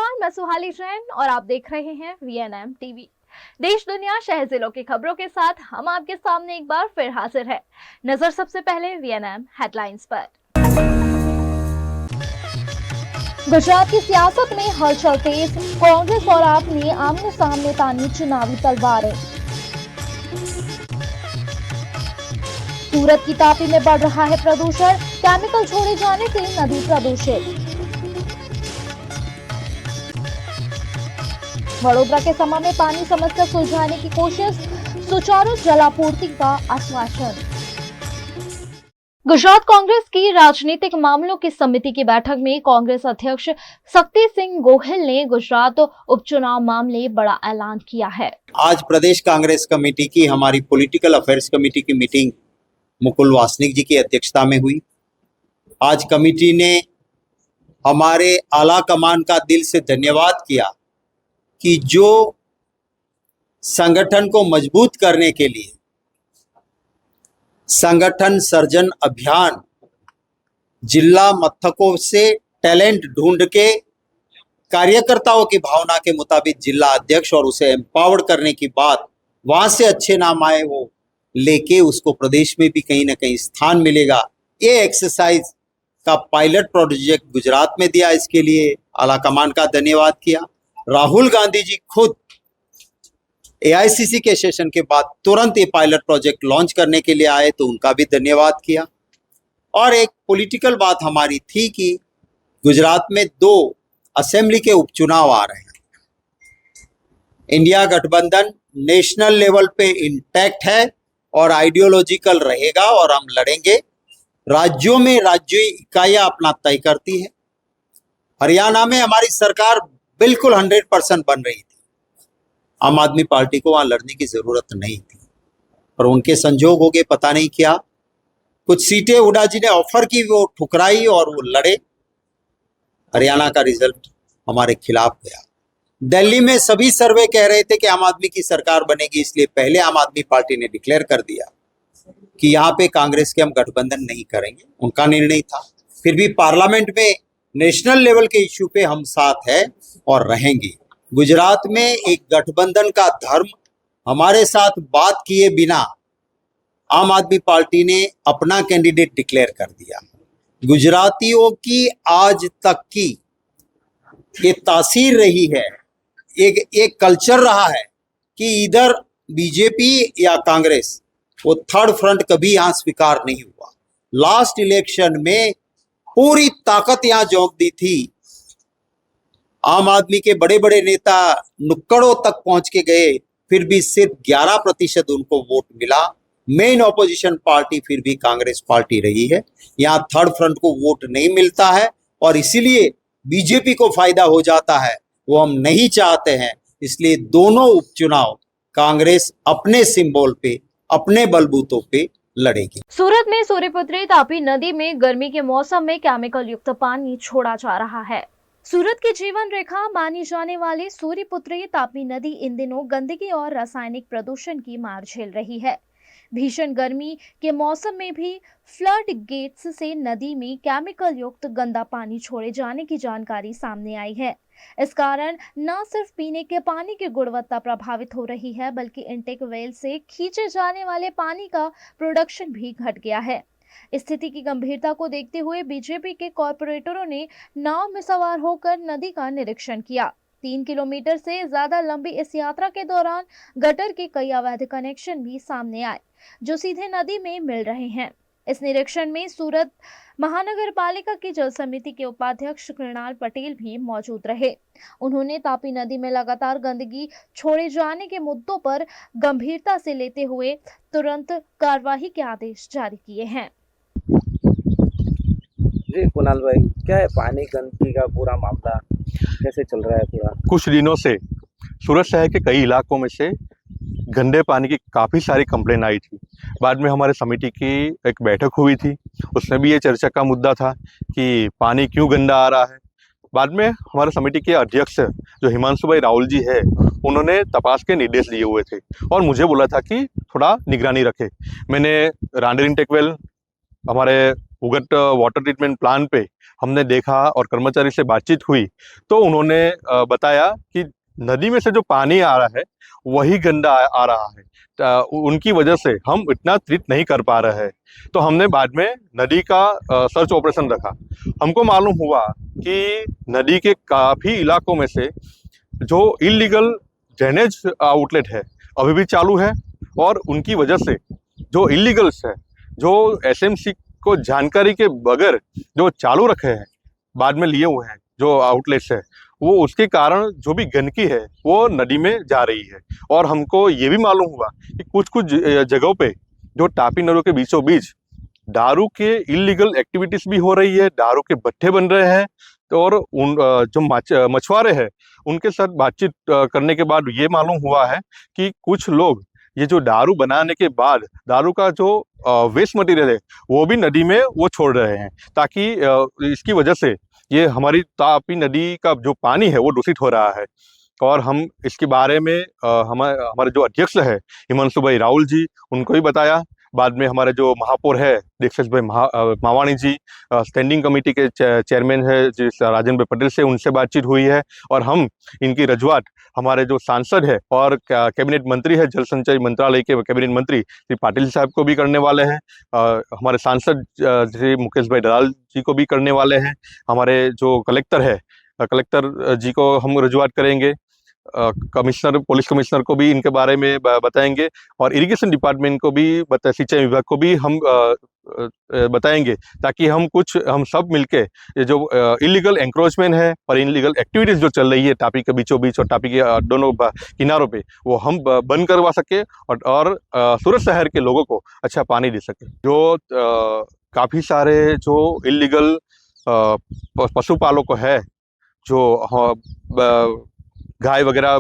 नमस्कार, मैं सुहाली जैन और आप देख रहे हैं VNM टीवी। देश दुनिया शहर जिलों की खबरों के साथ हम आपके सामने एक बार फिर हाजिर है। नजर सबसे पहले VNM हेडलाइंस पर। गुजरात की सियासत में हलचल तेज, कांग्रेस और आप ने आमने सामने तानी चुनावी तलवारें। सूरत की तापी में बढ़ रहा है प्रदूषण, केमिकल छोड़े जाने से नदी प्रदूषित। वडोदरा के समा में पानी समस्या सुलझाने की कोशिश, सुचारू जलापूर्ति का आश्वासन। गुजरात कांग्रेस की राजनीतिक मामलों की समिति की बैठक में कांग्रेस अध्यक्ष शक्ति सिंह गोहिल ने गुजरात उपचुनाव मामले बड़ा ऐलान किया है। आज प्रदेश कांग्रेस कमेटी की हमारी पॉलिटिकल अफेयर्स कमेटी की मीटिंग मुकुल वासनिक जी की अध्यक्षता में हुई। आज कमेटी ने हमारे आला कमान का दिल से धन्यवाद किया कि जो संगठन को मजबूत करने के लिए संगठन सर्जन अभियान जिला मथकों से टैलेंट ढूंढ के कार्यकर्ताओं की भावना के मुताबिक जिला अध्यक्ष और उसे एम्पावर्ड करने की बात, वहां से अच्छे नाम आए वो लेके उसको प्रदेश में भी कहीं ना कहीं स्थान मिलेगा। ये एक्सरसाइज का पायलट प्रोजेक्ट गुजरात में दिया, इसके लिए आला कमान का धन्यवाद किया। राहुल गांधी जी खुद AICC के सेशन के बाद तुरंत ये पायलट प्रोजेक्ट लॉन्च करने के लिए आए, तो उनका भी धन्यवाद किया। और एक पॉलिटिकल बात हमारी थी कि गुजरात में 2 असेंबली के उपचुनाव आ रहे हैं। इंडिया गठबंधन नेशनल लेवल पे इंटैक्ट है और आइडियोलॉजिकल रहेगा और हम लड़ेंगे। राज्यों में राज्य इकाइयां अपना तय करती है। हरियाणा में हमारी सरकार बिल्कुल 100% बन रही थी। आम आदमी पार्टी को वहां लड़ने की जरूरत नहीं थी, पर उनके संजोग हो गए, पता नहीं क्या। कुछ सीटें हुड्डा जी ने ऑफर की, वो ठुकराई और वो लड़े। हरियाणा का रिजल्ट हमारे खिलाफ गया। दिल्ली में सभी सर्वे कह रहे थे कि आम आदमी की सरकार बनेगी, इसलिए पहले आम आदमी पार्टी ने डिक्लेयर कर दिया कि यहाँ पे कांग्रेस के हम गठबंधन नहीं करेंगे। उनका निर्णय था। फिर भी पार्लियामेंट में नेशनल लेवल के इश्यू पे हम साथ है और रहेंगे। गुजरात में एक गठबंधन का धर्म हमारे साथ बात किए बिना आम आदमी पार्टी ने अपना कैंडिडेट डिक्लेयर कर दिया। गुजरातियों की आज तक की ये तासीर रही है, एक कल्चर रहा है कि इधर बीजेपी या कांग्रेस, वो थर्ड फ्रंट कभी यहाँ स्वीकार नहीं हुआ। लास्ट इलेक्शन में पूरी ताकत यहाँ झोंक दी थी। आम आदमी के बड़े बड़े नेता नुक्कड़ों तक पहुंच के गए, फिर भी सिर्फ 11% उनको वोट मिला। मेन ऑपोजिशन पार्टी फिर भी कांग्रेस पार्टी रही है। यहाँ थर्ड फ्रंट को वोट नहीं मिलता है और इसीलिए बीजेपी को फायदा हो जाता है। वो हम नहीं चाहते हैं, इसलिए दोनों उपचुनाव कांग्रेस अपने सिंबल पे, अपने बलबूतों पे लड़ेगी। सूरत में सूर्यपुत्री तापी नदी में गर्मी के मौसम में केमिकल युक्त पानी छोड़ा जा रहा है। सूरत की जीवन रेखा मानी जाने वाली सूर्यपुत्री तापी नदी इन दिनों गंदगी और रासायनिक प्रदूषण की मार झेल रही है। भीषण गर्मी के मौसम में भी फ्लड गेट्स से नदी में केमिकल युक्त गंदा पानी छोड़े जाने की जानकारी सामने आई है। इस कारण न सिर्फ पीने के पानी की गुणवत्ता प्रभावित हो रही है, बल्कि इंटेक वेल से खींचे जाने वाले पानी का प्रोडक्शन भी घट गया है। स्थिति की गंभीरता को देखते हुए बीजेपी के कॉर्पोरेटरों ने नाव में सवार होकर नदी का निरीक्षण किया। 3 किलोमीटर से ज्यादा लंबी इस यात्रा के दौरान गटर के कई अवैध कनेक्शन भी सामने आए, जो सीधे नदी में मिल रहे हैं। इस निरीक्षण में सूरत महानगर पालिका की जल समिति के उपाध्यक्ष कृणाल पटेल भी मौजूद रहे। उन्होंने तापी नदी में लगातार गंदगी छोड़े जाने के मुद्दों पर गंभीरता से लेते हुए तुरंत कार्रवाई के आदेश जारी किए हैं। जी कुणाल भाई, क्या है पानी गंदगी का पूरा मामला कैसे चल रहा है पूरा? कुछ दिनों से सूरत शहर के कई इलाकों में से गंदे पानी की काफ़ी सारी कंप्लेन आई थी। बाद में हमारे समिति की एक बैठक हुई थी, उसमें भी ये चर्चा का मुद्दा था कि पानी क्यों गंदा आ रहा है। बाद में हमारे समिति के अध्यक्ष जो हिमांशु भाई राहुल जी है, उन्होंने तपास के निर्देश लिए हुए थे और मुझे बोला था कि थोड़ा निगरानी रखे। मैंने रांडेर इंटेक वेल, हमारे उगट वाटर ट्रीटमेंट प्लांट पे हमने देखा और कर्मचारी से बातचीत हुई तो उन्होंने बताया कि नदी में से जो पानी आ रहा है वही गंदा आ रहा है। उनकी वजह से हम इतना ट्रीट नहीं कर पा रहे हैं। तो हमने बाद में नदी का सर्च ऑपरेशन रखा। हमको मालूम हुआ कि नदी के काफ़ी इलाकों में से जो इलीगल ड्रेनेज आउटलेट है अभी भी चालू है और उनकी वजह से जो इलीगल्स है, जो एसएमसी को जानकारी के बगैर जो चालू रखे हैं, बाद में लिए हुए हैं जो आउटलेट्स है, वो उसके कारण जो भी गंदगी है वो नदी में जा रही है। और हमको ये भी मालूम हुआ कि कुछ कुछ जगहों पे जो तापी नदियों के बीचों बीच दारू के इलीगल एक्टिविटीज भी हो रही है, दारू के भट्ठे बन रहे हैं। तो और उन जो मछुआरे हैं उनके साथ बातचीत करने के बाद ये मालूम हुआ है कि कुछ लोग ये जो दारू बनाने के बाद दारू का जो वेस्ट मटेरियल है वो भी नदी में वो छोड़ रहे हैं, ताकि इसकी वजह से ये हमारी तापी नदी का जो पानी है वो दूषित हो रहा है। और हम इसके बारे में हमारे जो अध्यक्ष है हिमांशु भाई राहुल जी, उनको भी बताया। बाद में हमारे जो महापौर है दीक्षित भाई मावाणी जी, स्टैंडिंग कमेटी के चेयरमैन है जिस राजेंद्र भाई पटेल से, उनसे बातचीत हुई है। और हम इनकी रजूआत हमारे जो सांसद है और कैबिनेट मंत्री है, जल संचय मंत्रालय के कैबिनेट मंत्री श्री पाटिल साहब को भी करने वाले हैं। हमारे सांसद श्री मुकेश भाई दलाल जी को भी करने वाले हैं। हमारे जो कलेक्टर है, कलेक्टर जी को हम रजूआत करेंगे। कमिश्नर, पुलिस कमिश्नर को भी इनके बारे में बताएंगे और इरिगेशन डिपार्टमेंट को भी सिंचाई विभाग को भी हम बताएंगे, ताकि हम सब मिलके ये जो इलीगल एंक्रोचमेंट है और इलीगल एक्टिविटीज जो चल रही है तापी के बीचों बीच और तापी के दोनों किनारों पे, वो हम बंद करवा सके और सूरत शहर के लोगों को अच्छा पानी दे सके। जो काफ़ी सारे जो इलीगल पशुपालक है, जो गाय वगैरह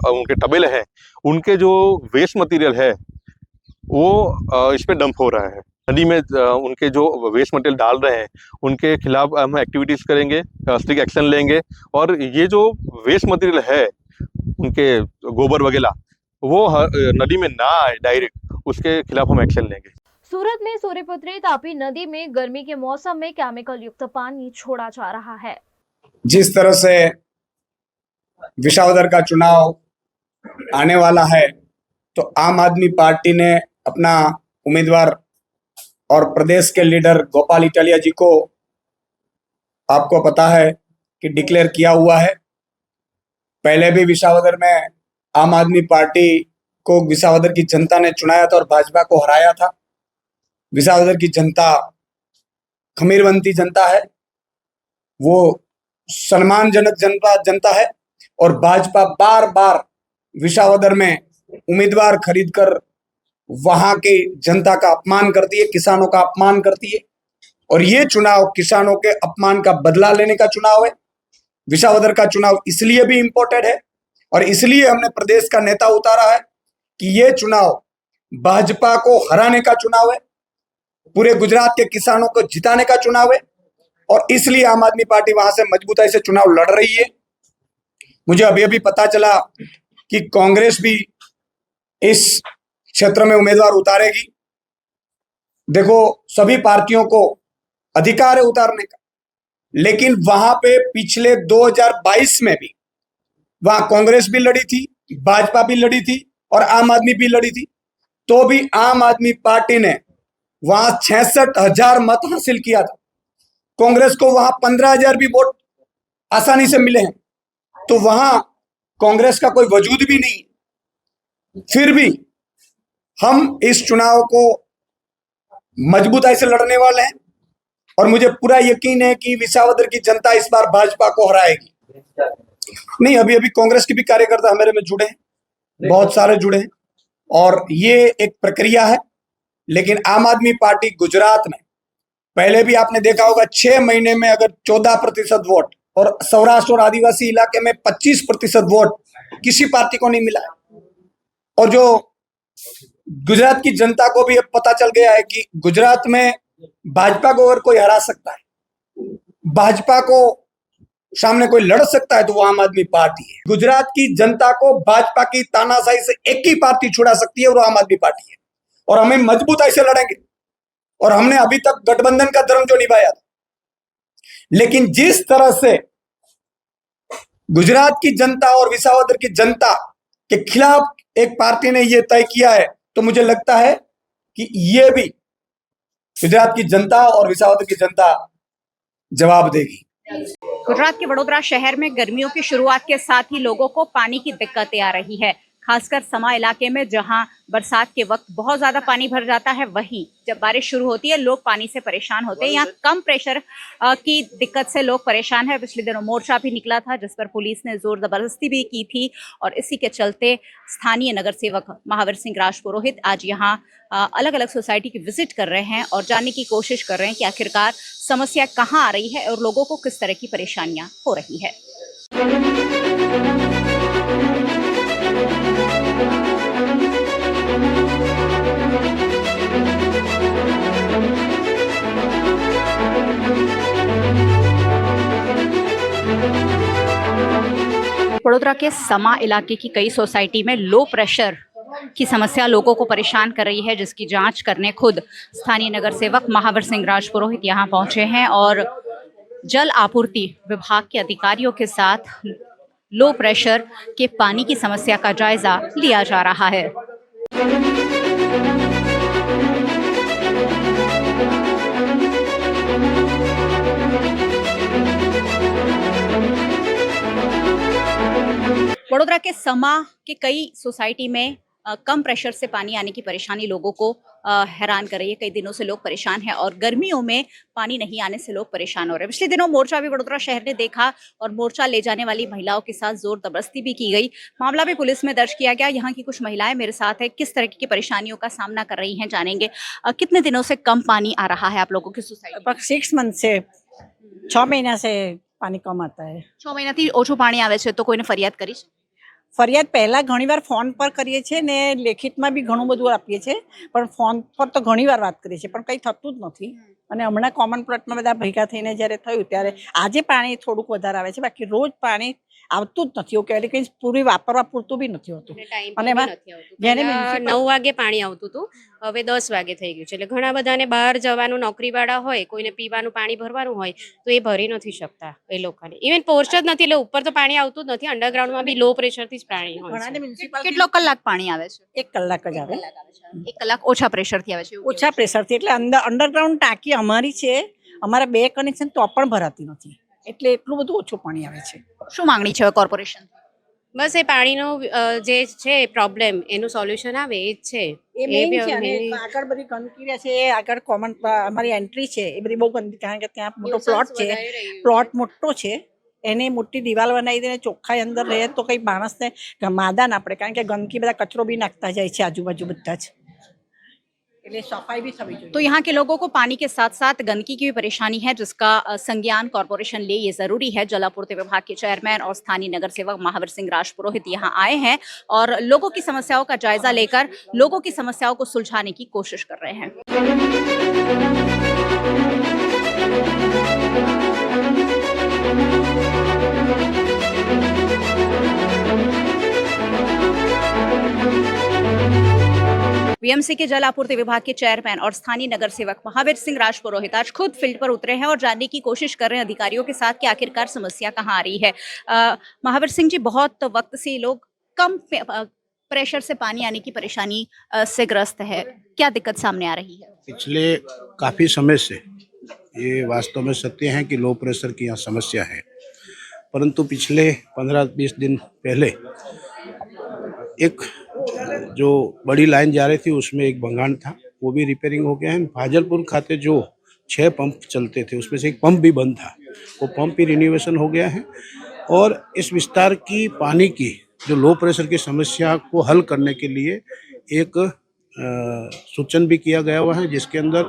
उनके तबेले हैं, उनके जो वेस्ट मटेरियल है वो इस पे डंप हो रहा है नदी में। उनके जो वेस्ट मटेरियल डाल रहे हैं उनके खिलाफ हम एक्टिविटीज़ करेंगे, स्ट्रिक्ट एक्शन लेंगे। और ये जो वेस्ट मटेरियल है उनके गोबर वगैरह वो नदी में ना आए डायरेक्ट, उसके खिलाफ हम एक्शन लेंगे। सूरत में सूर्यपुत्री तापी नदी में गर्मी के मौसम में केमिकल युक्त पानी छोड़ा जा रहा है। जिस तरह से विसावदर का चुनाव आने वाला है, तो आम आदमी पार्टी ने अपना उम्मीदवार और प्रदेश के लीडर गोपाल इटालिया जी को, आपको पता है कि डिक्लेयर किया हुआ है। पहले भी विसावदर में आम आदमी पार्टी को विसावदर की जनता ने चुनाया था और भाजपा को हराया था। विसावदर की जनता खमीरवंती जनता है, वो सम्मानजनक जनता है और भाजपा बार बार विसावदर में उम्मीदवार खरीदकर वहां की जनता का अपमान करती है, किसानों का अपमान करती है। और ये चुनाव किसानों के अपमान का बदला लेने का चुनाव है। विसावदर का चुनाव इसलिए भी इम्पोर्टेंट है और इसलिए हमने प्रदेश का नेता उतारा है कि ये चुनाव भाजपा को हराने का चुनाव है, पूरे गुजरात के किसानों को जिताने का चुनाव है। और इसलिए आम आदमी पार्टी वहां से मजबूती से चुनाव लड़ रही है। मुझे अभी पता चला कि कांग्रेस भी इस क्षेत्र में उम्मीदवार उतारेगी। देखो, सभी पार्टियों को अधिकार है उतारने का, लेकिन वहां पे पिछले 2022 में भी वहां कांग्रेस भी लड़ी थी, भाजपा भी लड़ी थी और आम आदमी भी लड़ी थी, तो भी आम आदमी पार्टी ने वहां 66,000 मत हासिल किया था। कांग्रेस को वहां 15,000 भी वोट आसानी से मिले हैं, तो वहां कांग्रेस का कोई वजूद भी नहीं। फिर भी हम इस चुनाव को मजबूती से लड़ने वाले हैं और मुझे पूरा यकीन है कि विसावदर की जनता इस बार भाजपा को हराएगी। नहीं, अभी कांग्रेस के भी कार्यकर्ता मेरे में जुड़े हैं, बहुत सारे जुड़े हैं और ये एक प्रक्रिया है। लेकिन आम आदमी पार्टी गुजरात में पहले भी आपने देखा होगा, 6 महीने में अगर 14% वोट और सौराष्ट्र और आदिवासी इलाके में 25% वोट किसी पार्टी को नहीं मिला है। और जो गुजरात की जनता को भी अब पता चल गया है कि गुजरात में भाजपा को अगर कोई हरा सकता है, भाजपा को सामने कोई लड़ सकता है, तो वो आम आदमी पार्टी है। गुजरात की जनता को भाजपा की तानाशाही से एक ही पार्टी छुड़ा सकती है और वो आम आदमी पार्टी है। और हमें मजबूती से लड़ेंगे और हमने अभी तक गठबंधन का धर्म जो निभाया था, लेकिन जिस तरह से गुजरात की जनता और विसावदर की जनता के खिलाफ एक पार्टी ने यह तय किया है, तो मुझे लगता है कि ये भी गुजरात की जनता और विसावदर की जनता जवाब देगी। गुजरात के वडोदरा शहर में गर्मियों की शुरुआत के साथ ही लोगों को पानी की दिक्कतें आ रही है, खासकर समा इलाके में जहां बरसात के वक्त बहुत ज्यादा पानी भर जाता है, वहीं जब बारिश शुरू होती है लोग पानी से परेशान होते हैं। यहाँ कम प्रेशर की दिक्कत से लोग परेशान है। पिछले दिनों मोर्चा भी निकला था जिस पर पुलिस ने जोर जबरदस्ती भी की थी और इसी के चलते स्थानीय नगर सेवक महावीर सिंह राजपुरोहित आज यहाँ अलग अलग सोसाइटी की विजिट कर रहे हैं और जानने की कोशिश कर रहे हैं कि आखिरकार समस्या कहाँ आ रही है और लोगों को किस तरह की परेशानियां हो रही है। वडोदरा के समा इलाके की कई सोसाइटी में लो प्रेशर की समस्या लोगों को परेशान कर रही है, जिसकी जांच करने खुद स्थानीय नगर सेवक महावीर सिंह राजपुरोहित यहां पहुंचे हैं और जल आपूर्ति विभाग के अधिकारियों के साथ लो प्रेशर के पानी की समस्या का जायजा लिया जा रहा है। वडोदरा के समा के कई सोसाइटी में कम प्रेशर से पानी आने की परेशानी लोगों को हैरान कर रही है। कई दिनों से लोग परेशान हैं और गर्मियों में पानी नहीं आने से लोग परेशान हो रहे हैं। पिछले दिनों मोर्चा भी वडोदरा शहर ने देखा और मोर्चा ले जाने वाली महिलाओं के साथ जोर जबरदस्ती भी की गई। मामला भी पुलिस में दर्ज किया गया। यहाँ की कुछ महिलाएं मेरे साथ है, किस तरह की परेशानियों का सामना कर रही हैं जानेंगे। कितने दिनों से कम पानी आ रहा है आप लोगों की सोसाइटी? लगभग 6 मंथ से 6 મહિના से पानी कम आता है। 6 મહિનાથી ઓછું પાણી આવે છે તો કોઈને ફરિયાદ કરી છે? ફરિયાદ પહેલા ઘણીવાર ફોન પર કરીએ છીએ ને લેખિતમાં બી ઘણું બધું આપીએ છીએ, પણ ફોન પર તો ઘણીવાર વાત કરીએ છીએ પણ કંઈ થતું જ નથી। અને હમણાં કોમન પ્લોટમાં બધા ભેગા થઈને જ્યારે થયું ત્યારે આજે પાણી થોડુંક વધારે આવે છે, બાકી રોજ પાણી આવતું જ નથી। એવું કહેવાય કે પૂરી વાપરવા પૂરતું બી નથી હોતું। અને એમાં જેને મ્યુનિસિપલ 9 વાગે પાણી આવતું હતું, હવે 10 વાગે થઈ ગયું છે। એટલે ઘણા બધાને બહાર જવાનું, નોકરીવાળા હોય, કોઈને પીવાનું પાણી ભરવાનું હોય તો એ ભરી નથી શકતા એ લોકોને। ઇવન પોર્ચ જ નથી, એટલે ઉપર તો પાણી આવતું જ નથી। અંડરગ્રાઉન્ડમાં બી લો પ્રેશરથી જ પાણી હોય ઘણાને છે। મ્યુનિસિપલ કેટલો કલાક પાણી આવે છે? 1 કલાક જ આવે। 1 કલાક ઓછા પ્રેશરથી આવે છે એવું ઓછા પ્રેશરથી, એટલે અંડરગ્રાઉન્ડ ટાંકી અમારી છે, અમારા 2 કનેક્શન તો પણ ભરાતી નથી, એટલે એટલું બધું ઓછું પાણી આવે છે। શું માંગણી છે કોર્પોરેશન? બસ એ પાણીનો જે છે પ્રોબ્લેમ, એનું સોલ્યુશન આવે એ જ છે। એ મેઇન છે। અને આગળ બધી ગંદકી રહે છે, આગળ કોમન અમારી એન્ટ્રી છે એ બધી બહુ ગંદી, કારણ કે ત્યાં મોટો પ્લોટ છે, પ્લોટ મોટો છે, એને મોટી દિવાલ બનાવી દે, ચોખ્ખાઈ અંદર રહે તો કંઈ માણસને માદા ના પડે, કારણ કે ગંદકી બધા કચરો બી નાખતા જાય છે આજુબાજુ બધા જ, એટલે સફાઈ भी થવી જોઈએ। तो यहाँ के लोगों को पानी के साथ साथ गंदगी की भी परेशानी है, जिसका संज्ञान कॉर्पोरेशन ले, ये जरूरी है। जल आपूर्ति विभाग के चेयरमैन और स्थानीय नगर सेवक महावीर सिंह राजपुरोहित यहाँ आए हैं और लोगों की समस्याओं का जायजा लेकर लोगों की समस्याओं को सुलझाने की कोशिश कर रहे हैं। बीएमसी के जल आपूर्ति विभाग के चेयरमैन और स्थानीय नगर सेवक महावीर सिंह राजपुरोहित आज खुद फील्ड पर उतरे हैं और जानने की कोशिश कर रहे हैं अधिकारियों के साथ कि आखिरकार समस्या कहाँ आ रही है। महावीर सिंह जी, बहुत वक्त से लोग कम प्रेशर से पानी आने की परेशानी से ग्रस्त है, क्या दिक्कत सामने आ रही है? पिछले काफ़ी समय से ये वास्तव में सत्य है कि लो प्रेशर की यहाँ समस्या है, परंतु पिछले 15-20 दिन पहले एक जो बड़ी लाइन जा रही थी उसमें एक भंगाण था, वो भी रिपेयरिंग हो गया है। फाजलपुर खाते जो 6 पंप चलते थे उसमें से एक पंप भी बंद था, वो पंप भी रिन्यूएशन हो गया है। और इस विस्तार की पानी की जो लो प्रेशर की समस्या को हल करने के लिए एक सूचन भी किया गया हुआ है, जिसके अंदर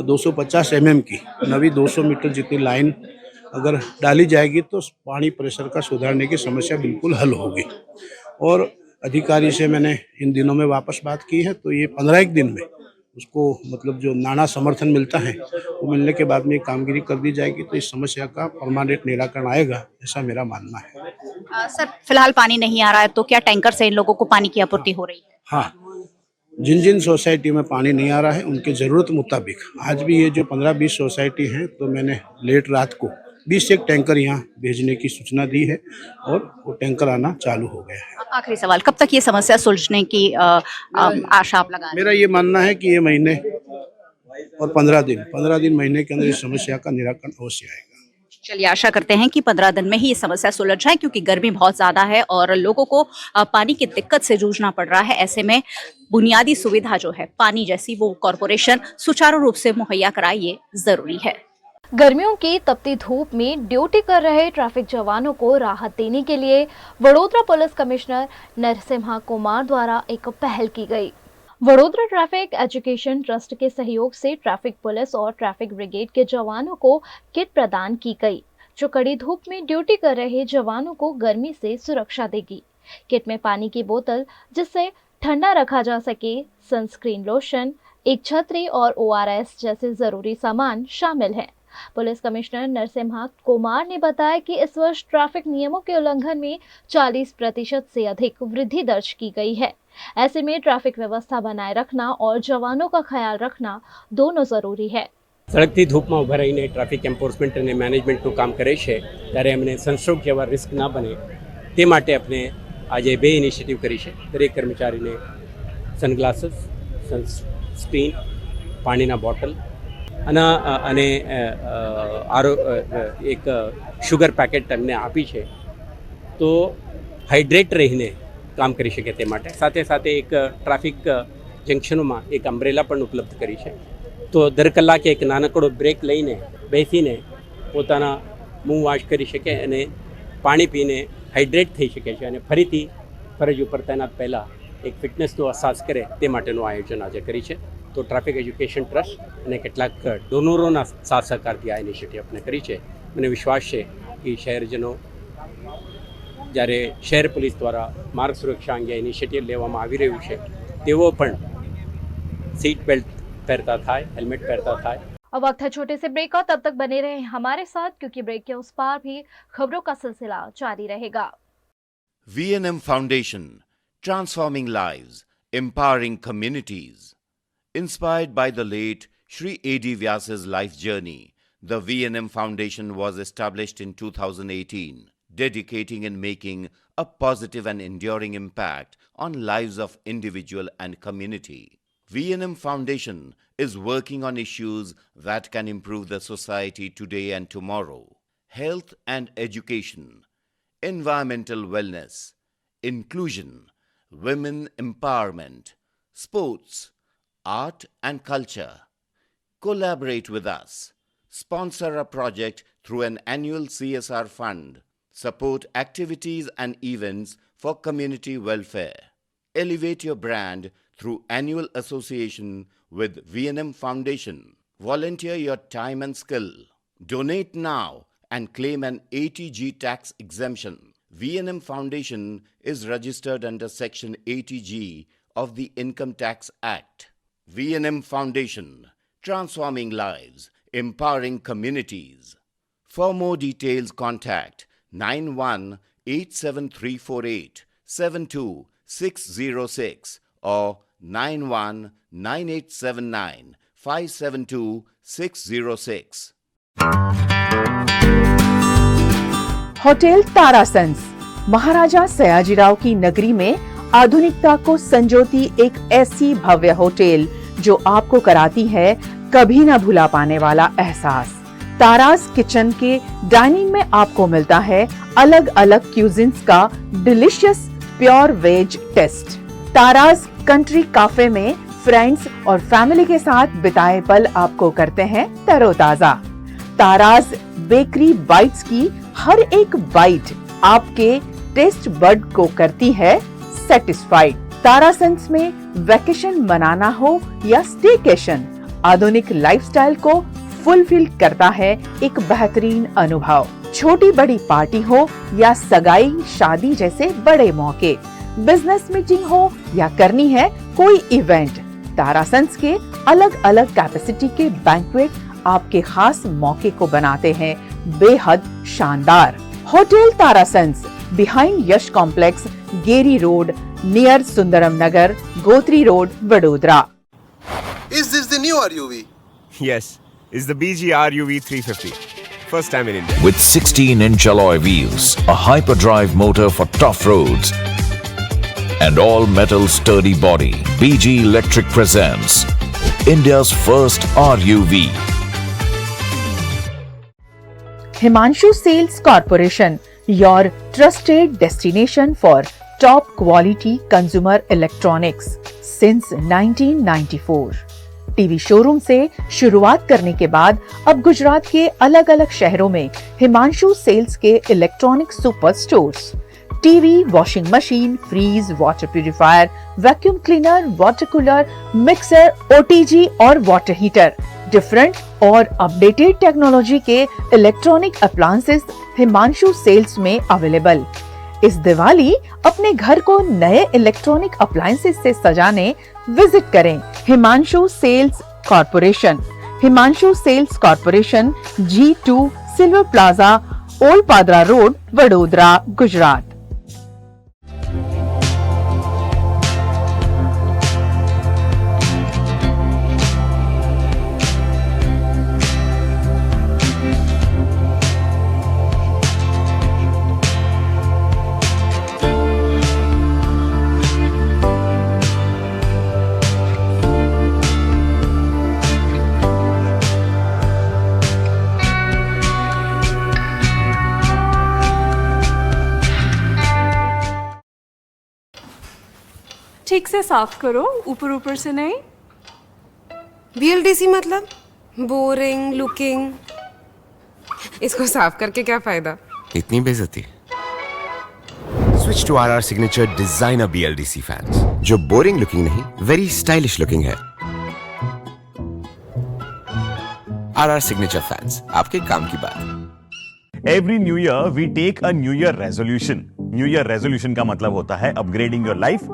250 mm की नवी 200 मीटर जितनी लाइन अगर डाली जाएगी तो पानी प्रेशर का सुधारने की समस्या बिल्कुल हल होगी। और अधिकारी से मैंने इन दिनों में वापस बात की है, तो ये 15 दिन में उसको मतलब जो नाना समर्थन मिलता है वो मिलने के बाद में कामगिरी कर दी जाएगी, तो इस समस्या का परमानेंट निराकरण आएगा, ऐसा मेरा मानना है। सर, फिलहाल पानी नहीं आ रहा है तो क्या टैंकर से इन लोगों को पानी की आपूर्ति हो रही है? हाँ, जिन जिन सोसाइटी में पानी नहीं आ रहा है उनके ज़रूरत मुताबिक आज भी ये जो 15-20 सोसाइटी हैं तो मैंने लेट रात को 20 से एक टैंकर यहाँ भेजने की सूचना दी है और वो टैंकर आना चालू हो गया है। आखिरी सवाल, कब तक ये समस्या सुलझने की आशा आप लगा रहे हैं? मेरा ये मानना है कि ये महीने और 15 दिन महीने के अंदर इस समस्या का निराकरण अवश्य आएगा। चलिए, आशा करते हैं कि 15 दिन में ही ये समस्या सुलझ जाए, क्योंकि गर्मी बहुत ज्यादा है और लोगों को पानी की दिक्कत से जूझना पड़ रहा है। ऐसे में बुनियादी सुविधा जो है पानी जैसी, वो कॉरपोरेशन सुचारू रूप से मुहैया कराए, ये जरूरी है। गर्मियों की तपती धूप में ड्यूटी कर रहे ट्रैफिक जवानों को राहत देने के लिए वडोदरा पुलिस कमिश्नर नरसिम्हा कुमार द्वारा एक पहल की गई। वडोदरा ट्रैफिक एजुकेशन ट्रस्ट के सहयोग से ट्रैफिक पुलिस और ट्रैफिक ब्रिगेड के जवानों को किट प्रदान की गई, जो कड़ी धूप में ड्यूटी कर रहे जवानों को गर्मी से सुरक्षा देगी। किट में पानी की बोतल जिससे ठंडा रखा जा सके, सनस्क्रीन लोशन, एक छतरी और ORS जैसे जरूरी सामान शामिल हैं। पुलिस कमिश्नर नरसिम्हा कुमार ने बताया कि इस वर्ष ट्रैफिक नियमों के उल्लंघन में 40% से अधिक वृद्धि दर्ज की गई है। ऐसे में ट्रैफिक व्यवस्था बनाए रखना और जवानों का ख्याल रखना दोनों जरूरी है। સળગતી ધૂપમાં ઊભા રહીને ટ્રાફિક એન્ફોર્સમેન્ટ અને મેનેજમેન્ટનું કામ કરે છે ત્યારે અમને સનસ્ટ્રોક જેવા રિસ્ક ના બને તે માટે આપણે આજે બે ઇનિશિયેટિવ કરી છે। દરેક કર્મચારીને સનગ્લાસીસ, સનસ્ક્રીન, પાણીના બોટલ અને એક શુગર પેકેટ એમને આપી છે, તો હાઇડ્રેટ રહીને કામ કરી શકે તે માટે। સાથે સાથે એક ટ્રાફિક જંક્શનોમાં એક અમ્બ્રેલા પણ ઉપલબ્ધ કરી છે, તો દર કલાકે એક નાનકડો બ્રેક લઈને બેસીને પોતાના મું વોશ કરી શકે અને પાણી પીને હાઇડ્રેટ થઈ શકે છે અને ફરીથી ફરજ ઉપર તૈનાત પહેલાં એક ફિટનેસનો અહેસાસ કરે તે માટેનું આયોજન આજે કરી છે। તો ટ્રાફિક એજ્યુકેશન ટ્રસ્ટ અને કેટલાક ડોનરોના સાથ સહકારથી આ ઇનિશિયેટિવ આપણે કરી છે। મને વિશ્વાસ છે કે શહેરજનો જ્યારે શહેર પોલીસ દ્વારા માર્ગ સુરક્ષા અંગે ઇનિશિયેટિવ લેવામાં આવી રહ્યું છે તેઓ પણ सीट बेल्ट पहनता था, हेलमेट पहनता था। अब वक्त है छोटे से ब्रेक का, तब तक बने रहें हमारे साथ, क्योंकि ब्रेक के उस पार भी खबरों का सिलसिला जारी रहेगा। VNM Foundation, transforming lives, empowering communities. Inspired by the late Shri A.D. Vyas's life journey, the VNM Foundation was established in 2018, dedicating and making a positive and enduring impact on lives of individual and community. VNM Foundation is working on issues that can improve the society today and tomorrow: health and education, environmental wellness, inclusion, women empowerment, sports, art and culture. Collaborate with us. Sponsor a project through an annual CSR fund. Support activities and events for community welfare. Elevate your brand through annual association with VNM Foundation. Volunteer your time and skill. Donate now and claim an ATG tax exemption. VNM Foundation is registered under Section 80G of the Income Tax Act. VNM Foundation, transforming lives, empowering communities. For more details, contact 918734872606 or 919879572606। Hotel तारासंस महाराजा सयाजीराव की नगरी में आधुनिकता को संजोती एक ऐसी भव्य hotel जो आपको कराती है कभी न भुला पाने वाला एहसास। तारास किचन के डाइनिंग में आपको मिलता है अलग अलग क्यूजिन्स का delicious pure veg taste. Taras country cafe में फ्रेंड्स और फैमिली के साथ बिताए पल आपको करते हैं तरोताजा। तारास बेकरी बाइट्स की हर एक बाइट आपके टेस्ट बड को करती है सेटिस्फाइड। तारासंस में वैकेशन मनाना हो या स्टेकेशन, आधुनिक लाइफस्टाइल को फुलफिल करता है एक बेहतरीन अनुभव। छोटी बड़ी पार्टी हो या सगाई शादी जैसे बड़े मौके, बिजनेस मीटिंग हो या करनी है कोई इवेंट, तारासंस के अलग अलग कैपेसिटी के बैंक्वेट आपके खास मौके को बनाते हैं बेहद शानदार। Hotel Tarasons behind Yash Complex, Geri Road, near Sundaram Nagar, Gotri Road, Vadodara. Is this the new RUV? Yes, it's the BG RUV 350. First time in India. With 16-inch alloy wheels, a hyperdrive motor for tough roads, and all-metal sturdy body, BG Electric presents India's first RUV. Himanshu Sales Corporation, your trusted destination for top quality consumer electronics since 1994. TV showroom से शुरुआत करने के बाद अब गुजरात के अलग अलग शहरों में हिमांशु सेल्स के electronic super stores, TV, washing machine, fridge, water purifier, vacuum cleaner, water cooler, mixer, OTG और वाटर हीटर, डिफरेंट और अपडेटेड टेक्नोलॉजी के इलेक्ट्रॉनिक अप्लायंसेस हिमांशु सेल्स में अवेलेबल। इस दिवाली अपने घर को नए इलेक्ट्रॉनिक अप्लायंसेस से सजाने विजिट करें Himanshu sales corporation. Himanshu sales corporation, G2 silver plaza, old Padra road, Vadodara, Gujarat. ठीक से साफ करो, ऊपर ऊपर से नहीं। BLDC मतलब बोरिंग लुकिंग, इसको साफ करके क्या फायदा? इतनी बेइज्जती। Switch to RR Signature Designer BLDC fans, जो बोरिंग लुकिंग नहीं, वेरी स्टाइलिश लुकिंग है। RR Signature fans, आपके काम की बात। Every new year we take a New Year resolution. New Year resolution का मतलब होता है upgrading your life,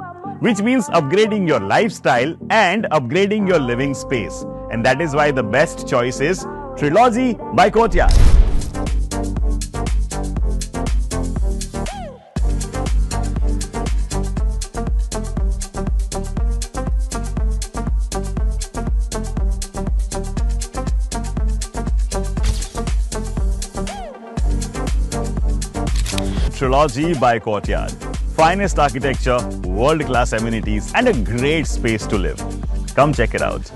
which means upgrading your lifestyle and upgrading your living space. And that is why the best choice is Trilogy by Courtyard. Trilogy by Courtyard. Finest architecture, world-class amenities, and a great space to live. Come check it out.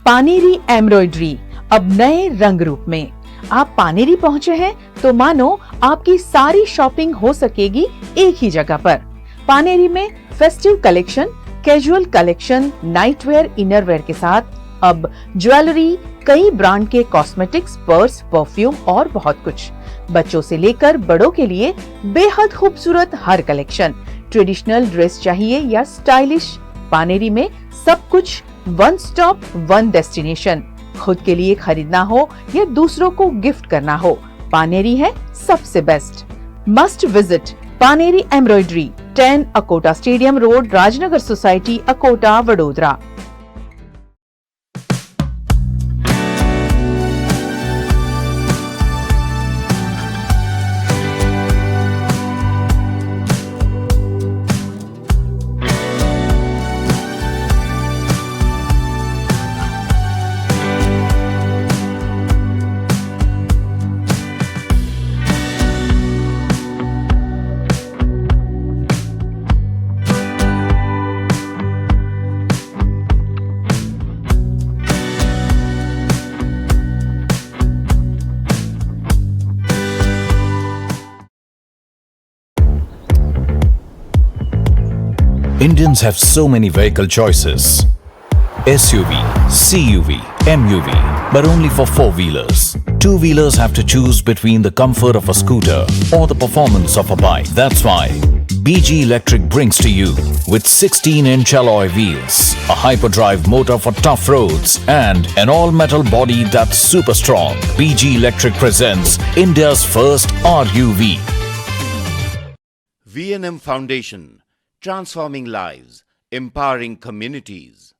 Paneri embroidery अब नए रंग रूप में। आप पानेरी पहुंचे हैं तो मानो आपकी सारी शॉपिंग हो सकेगी एक ही जगह पर। पानेरी में festive collection, casual collection, nightwear, innerwear के साथ अब ज्वेलरी, कई ब्रांड के कॉस्मेटिक्स, पर्स, परफ्यूम और बहुत कुछ। बच्चों से लेकर बड़ों के लिए बेहद खूबसूरत हर कलेक्शन। ट्रेडिशनल ड्रेस चाहिए या स्टाइलिश, पानेरी में सब कुछ वन स्टॉप वन डेस्टिनेशन। खुद के लिए खरीदना हो या दूसरों को गिफ्ट करना हो, पानेरी है सबसे best. Must visit Paneri embroidery, 10 Akota stadium road, Rajnagar society, Akota, Vadodara. Indians have so many vehicle choices. SUV, CUV, MUV, but only for four-wheelers. Two-wheelers have to choose between the comfort of a scooter or the performance of a bike. That's why BG Electric brings to you with 16-inch alloy wheels, a hyperdrive motor for tough roads, and an all-metal body that's super strong. BG Electric presents India's first RUV. V&M Foundation, transforming lives, empowering communities.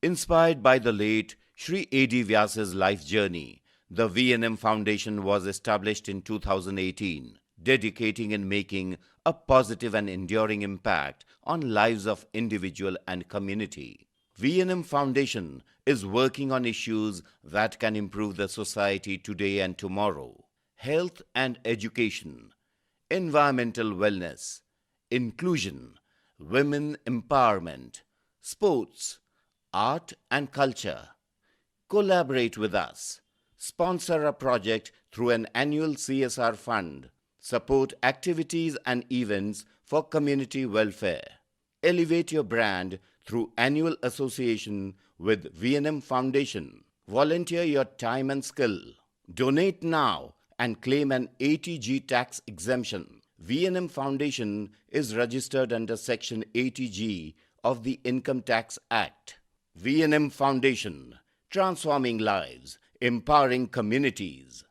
Inspired by the late Shri A.D. Vyas's life journey, The VNM Foundation was established in 2018, dedicating and making a positive and enduring impact on lives of individual and community. VNM Foundation is working on issues that can improve the society today and tomorrow. Health and education, environmental wellness, inclusion, women empowerment, sports, art and culture. Collaborate with us. Sponsor a project through an annual CSR fund. Support activities and events for community welfare. Elevate your brand through annual association with VNM Foundation. Volunteer your time and skill. Donate now and claim an 80G tax exemption. VNM Foundation is registered under Section 80G of the Income Tax Act. VNM Foundation, transforming lives, empowering communities.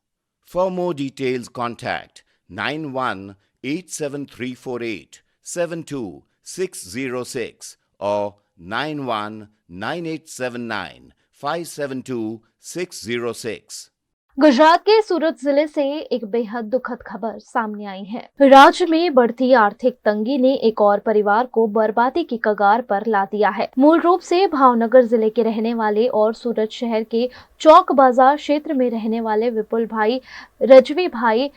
For more details, contact 918734872606 or 919879572606. Gujarat के सूरत जिले से एक बेहद दुखद खबर सामने आई है। राज्य में बढ़ती आर्थिक तंगी ने एक और परिवार को बर्बादी की कगार पर ला दिया है। मूल रूप से भावनगर जिले के रहने वाले और सूरत शहर के चौक बाजार क्षेत्र में रहने वाले विपुल भाई रजवी भाई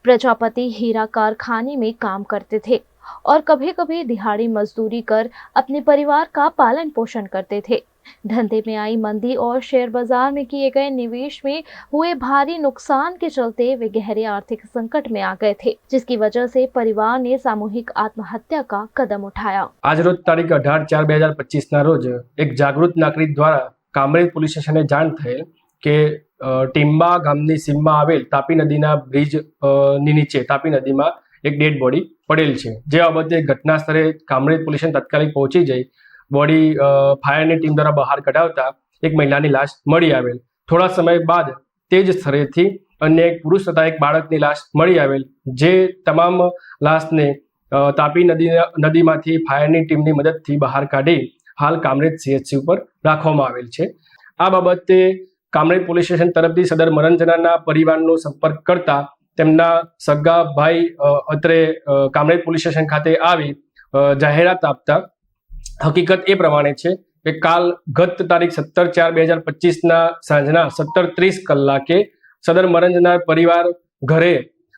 प्रजापति हीरा कारखाने में काम करते थे और कभी कभी दिहाड़ी मजदूरी कर अपने परिवार का पालन पोषण करते थे। धंधे में आई मंदी और शेयर बाजार में किए गए निवेश में हुए भारी नुकसान के चलते वे गहरे आर्थिक संकट में आ गए थे, जिसकी वजह से परिवार ने सामूहिक आत्महत्या का कदम उठाया। आज रोज तारीख 18/4/2025 ના રોજ એક જાગૃત નાગરિક દ્વારા કામરેજ પોલીસ સ્ટેશને જાણ થયેલ કે ટીમ્બા ગામની સીમમાં આવેલ તાપી નદીના બ્રિજ ની નીચે તાપી નદીમાં એક ડેડ બોડી પડેલ છે। જે બાબતે ઘટના સ્થળે કામરેજ પોલીસ તાત્કાલિક પહોંચી જઈ બોડી ફાયરની ટીમ દ્વારા બહાર કઢાવતા એક મહિલાની લાશ મળી આવેલ। થોડા समय बाद તે જ સ્થળેથી अन्य एक पुरुष तथा एक બાળકની લાશ મળી આવેલ, જે તમામ લાશને તાપી નદીમાંથી ફાયરની ટીમની મદદથી બહાર કાઢી હાલ કામરેજ CHC ઉપર રાખવામાં આવેલ છે। આ બાબતે કામરેજ પોલીસ સ્ટેશન તરફથી સદર મરણજનાના પરિવારનો સંપર્ક કરતા તેમના સગા ભાઈ અત્રે કામરેજ પોલીસ સ્ટેશન ખાતે આવી જાહેરાત આપતા હકીકત એ પ્રમાણે છે કે કાલ ગત તારીખ 17/4/2025 ના સાંજના 17:30 કલાકે સદર મરણજનાર પરિવાર ઘરે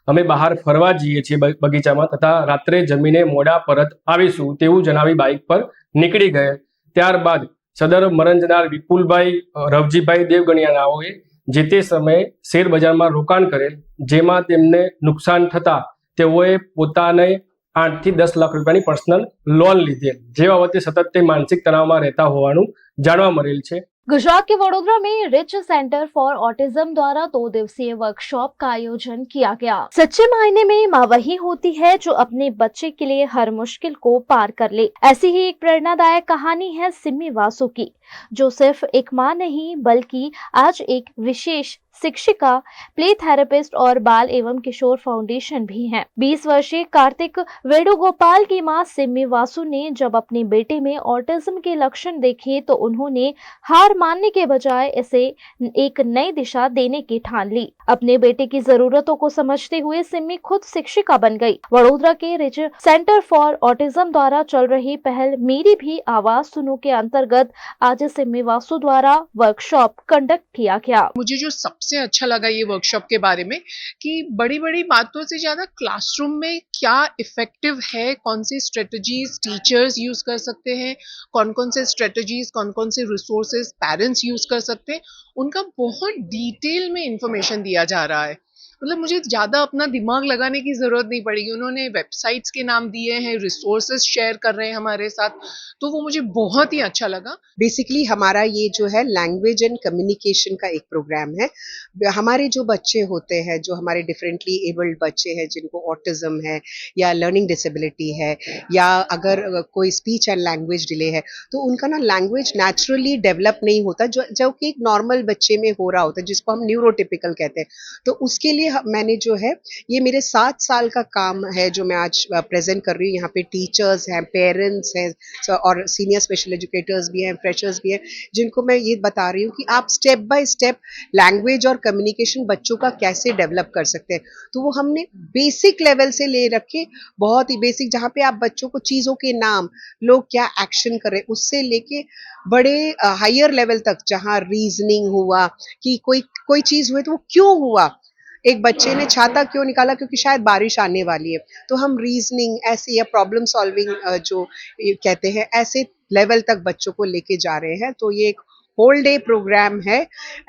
અમે બહાર ફરવા જઈએ છીએ બગીચામાં તથા રાત્રે જમીને મોડા પરત આવીશું તેવું જણાવી બાઇક પર નીકળી ગયે। ત્યારબાદ સદર મરણજનાર વિપુલભાઈ રવજીભાઈ દેવગણિયા નાઓએ જે તે સમયે શેર બજારમાં રોકાણ કરેલ, જેમાં તેમને નુકસાન થતા તેઓએ પોતાને 8 થી 10 લાખ રૂપિયાની પર્સનલ લોન લીધેલ, જે બાબતે સતત તે માનસિક તણાવમાં રહેતા હોવાનું જાણવા મળેલ છે। गुजरात के वडोदरा में रिच सेंटर फॉर ऑटिज्म द्वारा 2 दिवसीय वर्कशॉप का आयोजन किया गया। सच्चे मायने में माँ वही होती है जो अपने बच्चे के लिए हर मुश्किल को पार कर ले। ऐसी ही एक प्रेरणादायक कहानी है सिम्मी वासु की, जो सिर्फ एक माँ नहीं बल्कि आज एक विशेष शिक्षिका, प्ले थेरेपिस्ट और बाल एवं किशोर फाउंडेशन भी हैं। 20 वर्षीय कार्तिक वेणुगोपाल की मां सिम्मी वासु ने जब अपने बेटे में ऑटिज्म के लक्षण देखे तो उन्होंने हार मानने के बजाय इसे एक नई दिशा देने की ठान ली। अपने बेटे की जरूरतों को समझते हुए सिम्मी खुद शिक्षिका बन गई। वडोदरा के रिच सेंटर फॉर ऑटिज्म द्वारा चल रही पहल मेरी भी आवाज सुनो के अंतर्गत आज सिम्मी वासु द्वारा वर्कशॉप कंडक्ट किया गया। मुझे जो सबसे अच्छा लगा ये वर्कशॉप के बारे में कि बड़ी बड़ी बातों से ज्यादा क्लासरूम में क्या इफेक्टिव है, कौन सी स्ट्रेटजीज टीचर्स यूज कर सकते हैं, कौन कौन से स्ट्रेटजीज, कौन कौन से रिसोर्सेज पेरेंट्स यूज कर सकते हैं, उनका बहुत डिटेल में इंफॉर्मेशन दिया जा रहा है। मतलब मुझे ज़्यादा अपना दिमाग लगाने की ज़रूरत नहीं पड़ेगी। उन्होंने वेबसाइट्स के नाम दिए हैं, रिसोर्सेज शेयर कर रहे हैं हमारे साथ, तो वो मुझे बहुत ही अच्छा लगा। बेसिकली हमारा ये जो है लैंग्वेज एंड कम्युनिकेशन का एक प्रोग्राम है। हमारे जो बच्चे होते हैं, जो हमारे डिफरेंटली एबल्ड बच्चे हैं जिनको ऑटिज्म है या लर्निंग डिसेबिलिटी है या अगर कोई स्पीच एंड लैंग्वेज डिले है, तो उनका ना लैंग्वेज नेचुरली डेवलप नहीं होता, जो कि एक नॉर्मल बच्चे में हो रहा होता है, जिसको हम न्यूरोटिपिकल कहते हैं। तो उसके लिए मैंने जो है ये मेरे 7 साल का काम है जो मैं आज प्रेजेंट कर रही हूँ। यहाँ पे टीचर्स हैं, पेरेंट्स हैं और सीनियर स्पेशल एजुकेटर्स भी हैं, फ्रेशर्स भी हैं, जिनको मैं ये बता रही हूँ कि आप स्टेप बाय स्टेप लैंग्वेज और कम्युनिकेशन बच्चों का कैसे डेवलप कर सकते हैं। तो वो हमने बेसिक लेवल से ले रखे, बहुत ही बेसिक, जहाँ पे आप बच्चों को चीज़ों के नाम, लोग क्या एक्शन कर रहे हैं, उससे लेके बड़े हायर लेवल तक, जहाँ रीजनिंग हुआ कि कोई चीज़ हुई तो वो क्यों हुआ, एक बच्चे ने छाता क्यों निकाला, क्योंकि शायद बारिश आने वाली है, तो हम रीजनिंग ऐसे या प्रॉब्लम सॉल्विंग जो कहते हैं, ऐसे लेवल तक बच्चों को लेके जा रहे हैं। तो ये एक होल डे प्रोग्राम है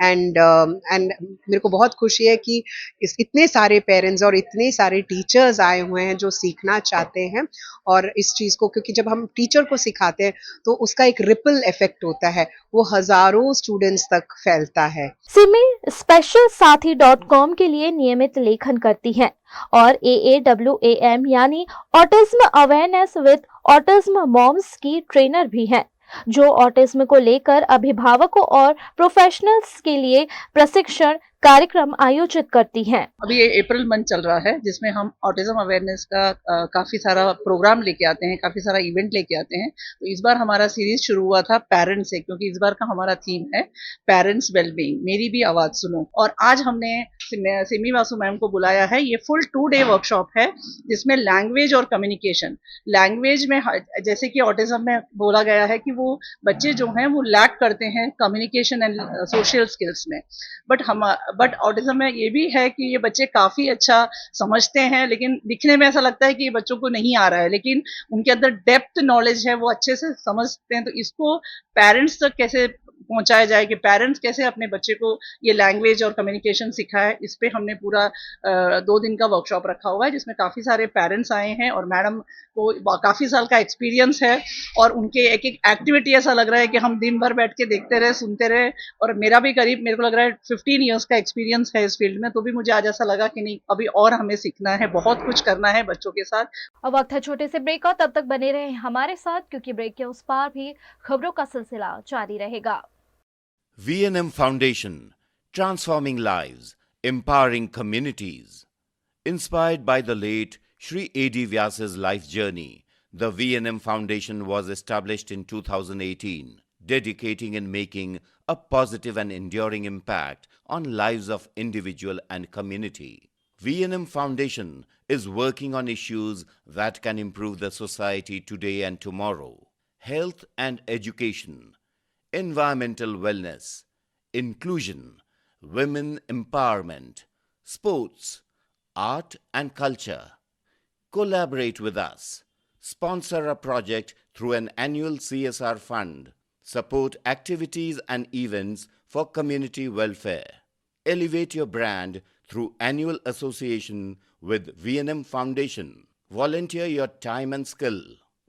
एंड मेरे को बहुत खुशी है कि इतने सारे पेरेंट्स और इतने सारे टीचर्स आए हुए हैं जो सीखना चाहते हैं, और इस चीज़ को, क्योंकि जब हम टीचर को सिखाते हैं तो उसका एक रिपल इफेक्ट होता है, वो हजारों स्टूडेंट्स तक फैलता है। सिमी specialsathi.com के लिए नियमित लेखन करती हैं और AAWAM यानी autism awareness with autism moms की ट्रेनर भी हैं, जो ऑटिज्म को लेकर अभिभावकों और प्रोफेशनल्स के लिए प्रशिक्षण कार्यक्रम आयोजित करती हैं। अभी ये अप्रैल मंथ चल रहा है जिसमें हम ऑटिज्म अवेयरनेस का काफ़ी सारा प्रोग्राम लेके आते हैं, काफ़ी सारा इवेंट लेके आते हैं। तो इस बार हमारा सीरीज शुरू हुआ था पेरेंट्स से, क्योंकि इस बार का हमारा थीम है पेरेंट्स वेलबींग, मेरी भी आवाज़ सुनो। और आज हमने सिमी वासु मैम को बुलाया है। ये फुल 2 डे वर्कशॉप है जिसमें लैंग्वेज और कम्युनिकेशन, लैंग्वेज में जैसे कि ऑटिज्म में बोला गया है कि वो बच्चे जो हैं वो लैक करते हैं कम्युनिकेशन एंड सोशल स्किल्स में, बट ऑटिज्म में ये भी है कि ये बच्चे काफ़ी अच्छा समझते हैं, लेकिन दिखने में ऐसा लगता है कि ये बच्चों को नहीं आ रहा है, लेकिन उनके अंदर डेप्थ नॉलेज है, वो अच्छे से समझते हैं। तो इसको पेरेंट्स तक कैसे पहुंचाया जाए कि पेरेंट्स कैसे अपने बच्चे को ये लैंग्वेज और कम्युनिकेशन सिखाए, इस पे हमने पूरा 2 दिन का वर्कशॉप रखा हुआ है, जिसमें काफ़ी सारे पेरेंट्स आए हैं और मैडम को काफ़ी साल का एक्सपीरियंस है, और उनके एक एक एक्टिविटी ऐसा लग रहा है कि हम दिन भर बैठ के देखते रहे, सुनते रहे। और मेरा भी करीब, मेरे को लग रहा है 15 ईयर्स का एक्सपीरियंस है इस फील्ड में, तो भी मुझे आज ऐसा लगा कि नहीं, अभी और हमें सीखना है, बहुत कुछ करना है बच्चों के साथ। अब वक्त है छोटे से ब्रेक का, तब तक बने रहे हमारे साथ, क्योंकि ब्रेक के उस पार भी खबरों का सिलसिला जारी रहेगा। V&M Foundation, transforming lives, empowering communities. Inspired by the late Shri A.D. Vyas's life journey, the V&M Foundation was established in 2018, dedicating and making a positive and enduring impact on lives of individual and community. V&M Foundation is working on issues that can improve the society today and tomorrow: health and education, environmental wellness, inclusion, women empowerment, sports, art and culture. Collaborate with us. Sponsor a project through an annual CSR fund. Support activities and events for community welfare. Elevate your brand through annual association with V&M Foundation. Volunteer your time and skill.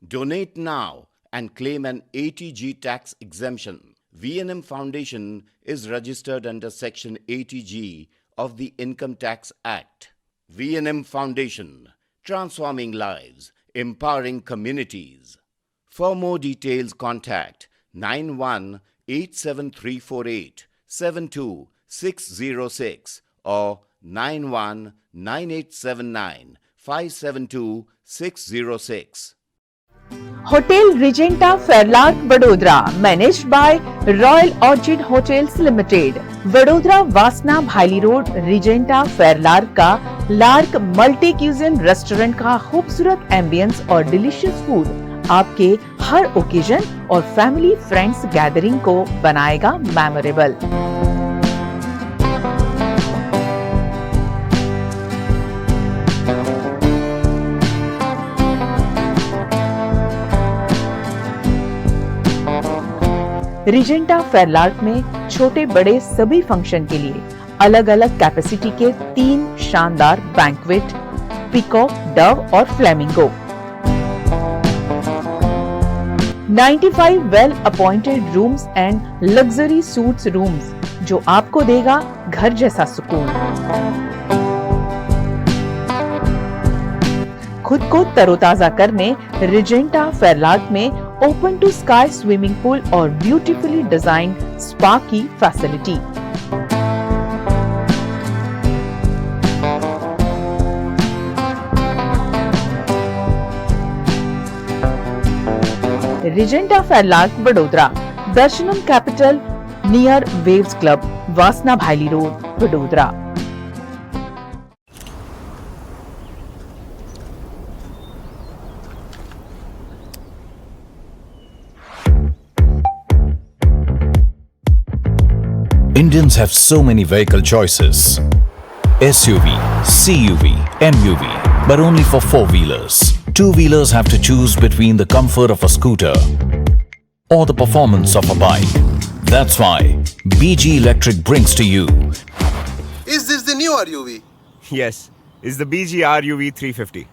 Donate now and claim an ATG tax exemption. V&M Foundation is registered under Section 80G of the Income Tax Act. V&M Foundation, transforming lives, empowering communities. For more details, contact 918734872606 or 919879572606. Hotel Regenta फेरलार्क Vadodara, managed by royal orchid hotels limited, Vadodara वासना Bhaili road, Regenta फेरलार्क का lark multi cuisine restaurant का खूबसूरत ambience और delicious food आपके हर occasion और family friends gathering को बनाएगा memorable. Regenta फेरलार्क में छोटे बड़े सभी फंक्शन के लिए अलग अलग कैपेसिटी के 3 शानदार बैंक्वेट, पीकॉक, डव और flamingo, 95 well appointed rooms and luxury suits rooms, जो आपको देगा घर जैसा सुकून। खुद को तरोताजा करने रिजेंटा फेरलार्क में open to sky swimming pool और ब्यूटीफुली डिजाइन स्पा की फैसिलिटी। रिजेंटा फेरलाग Vadodara, Darshanam capital near waves club, Vasna Bhaili road, Vadodara. Indians have so many vehicle choices: SUV, CUV, MUV, but only for four-wheelers. Two-wheelers have to choose between the comfort of a scooter or the performance of a bike. That's why BG Electric brings to you. Is this the new RUV? Yes, it's the BG RUV 350.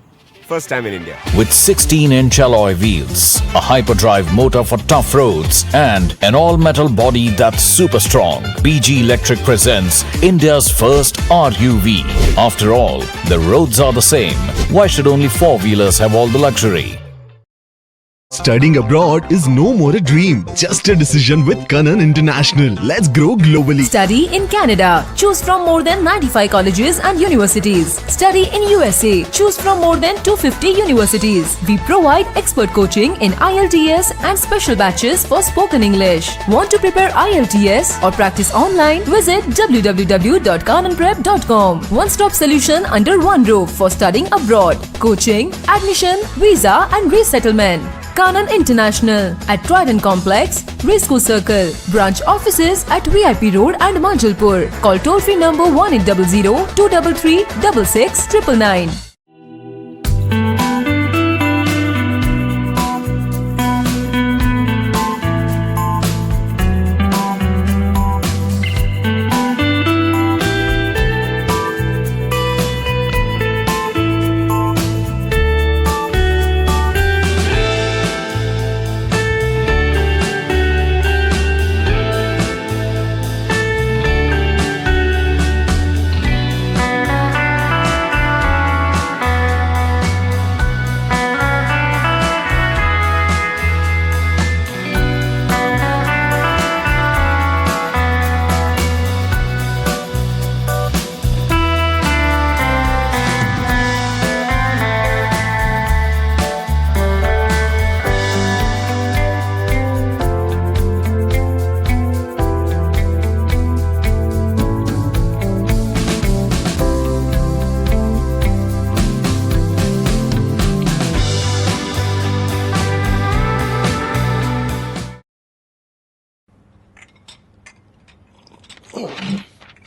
First time in India. With 16-inch alloy wheels, a hyperdrive motor for tough roads, and an all-metal body that's super strong, BG Electric presents India's first RUV. After all, the roads are the same. Why should only four-wheelers have all the luxury? Studying abroad is no more a dream, just a decision with Kanan International. Let's grow globally. Study in Canada. Choose from more than 95 colleges and universities. Study in USA. Choose from more than 250 universities. We provide expert coaching in IELTS and special batches for spoken English. Want to prepare IELTS or practice online? Visit www.kananprep.com. One-stop solution under one roof for studying abroad. Coaching, admission, visa and resettlement. Kanan International at Trident Complex, Racecourse Circle. Branch offices at VIP Road and Manjalpur. Call toll-free number 1800-233-6699.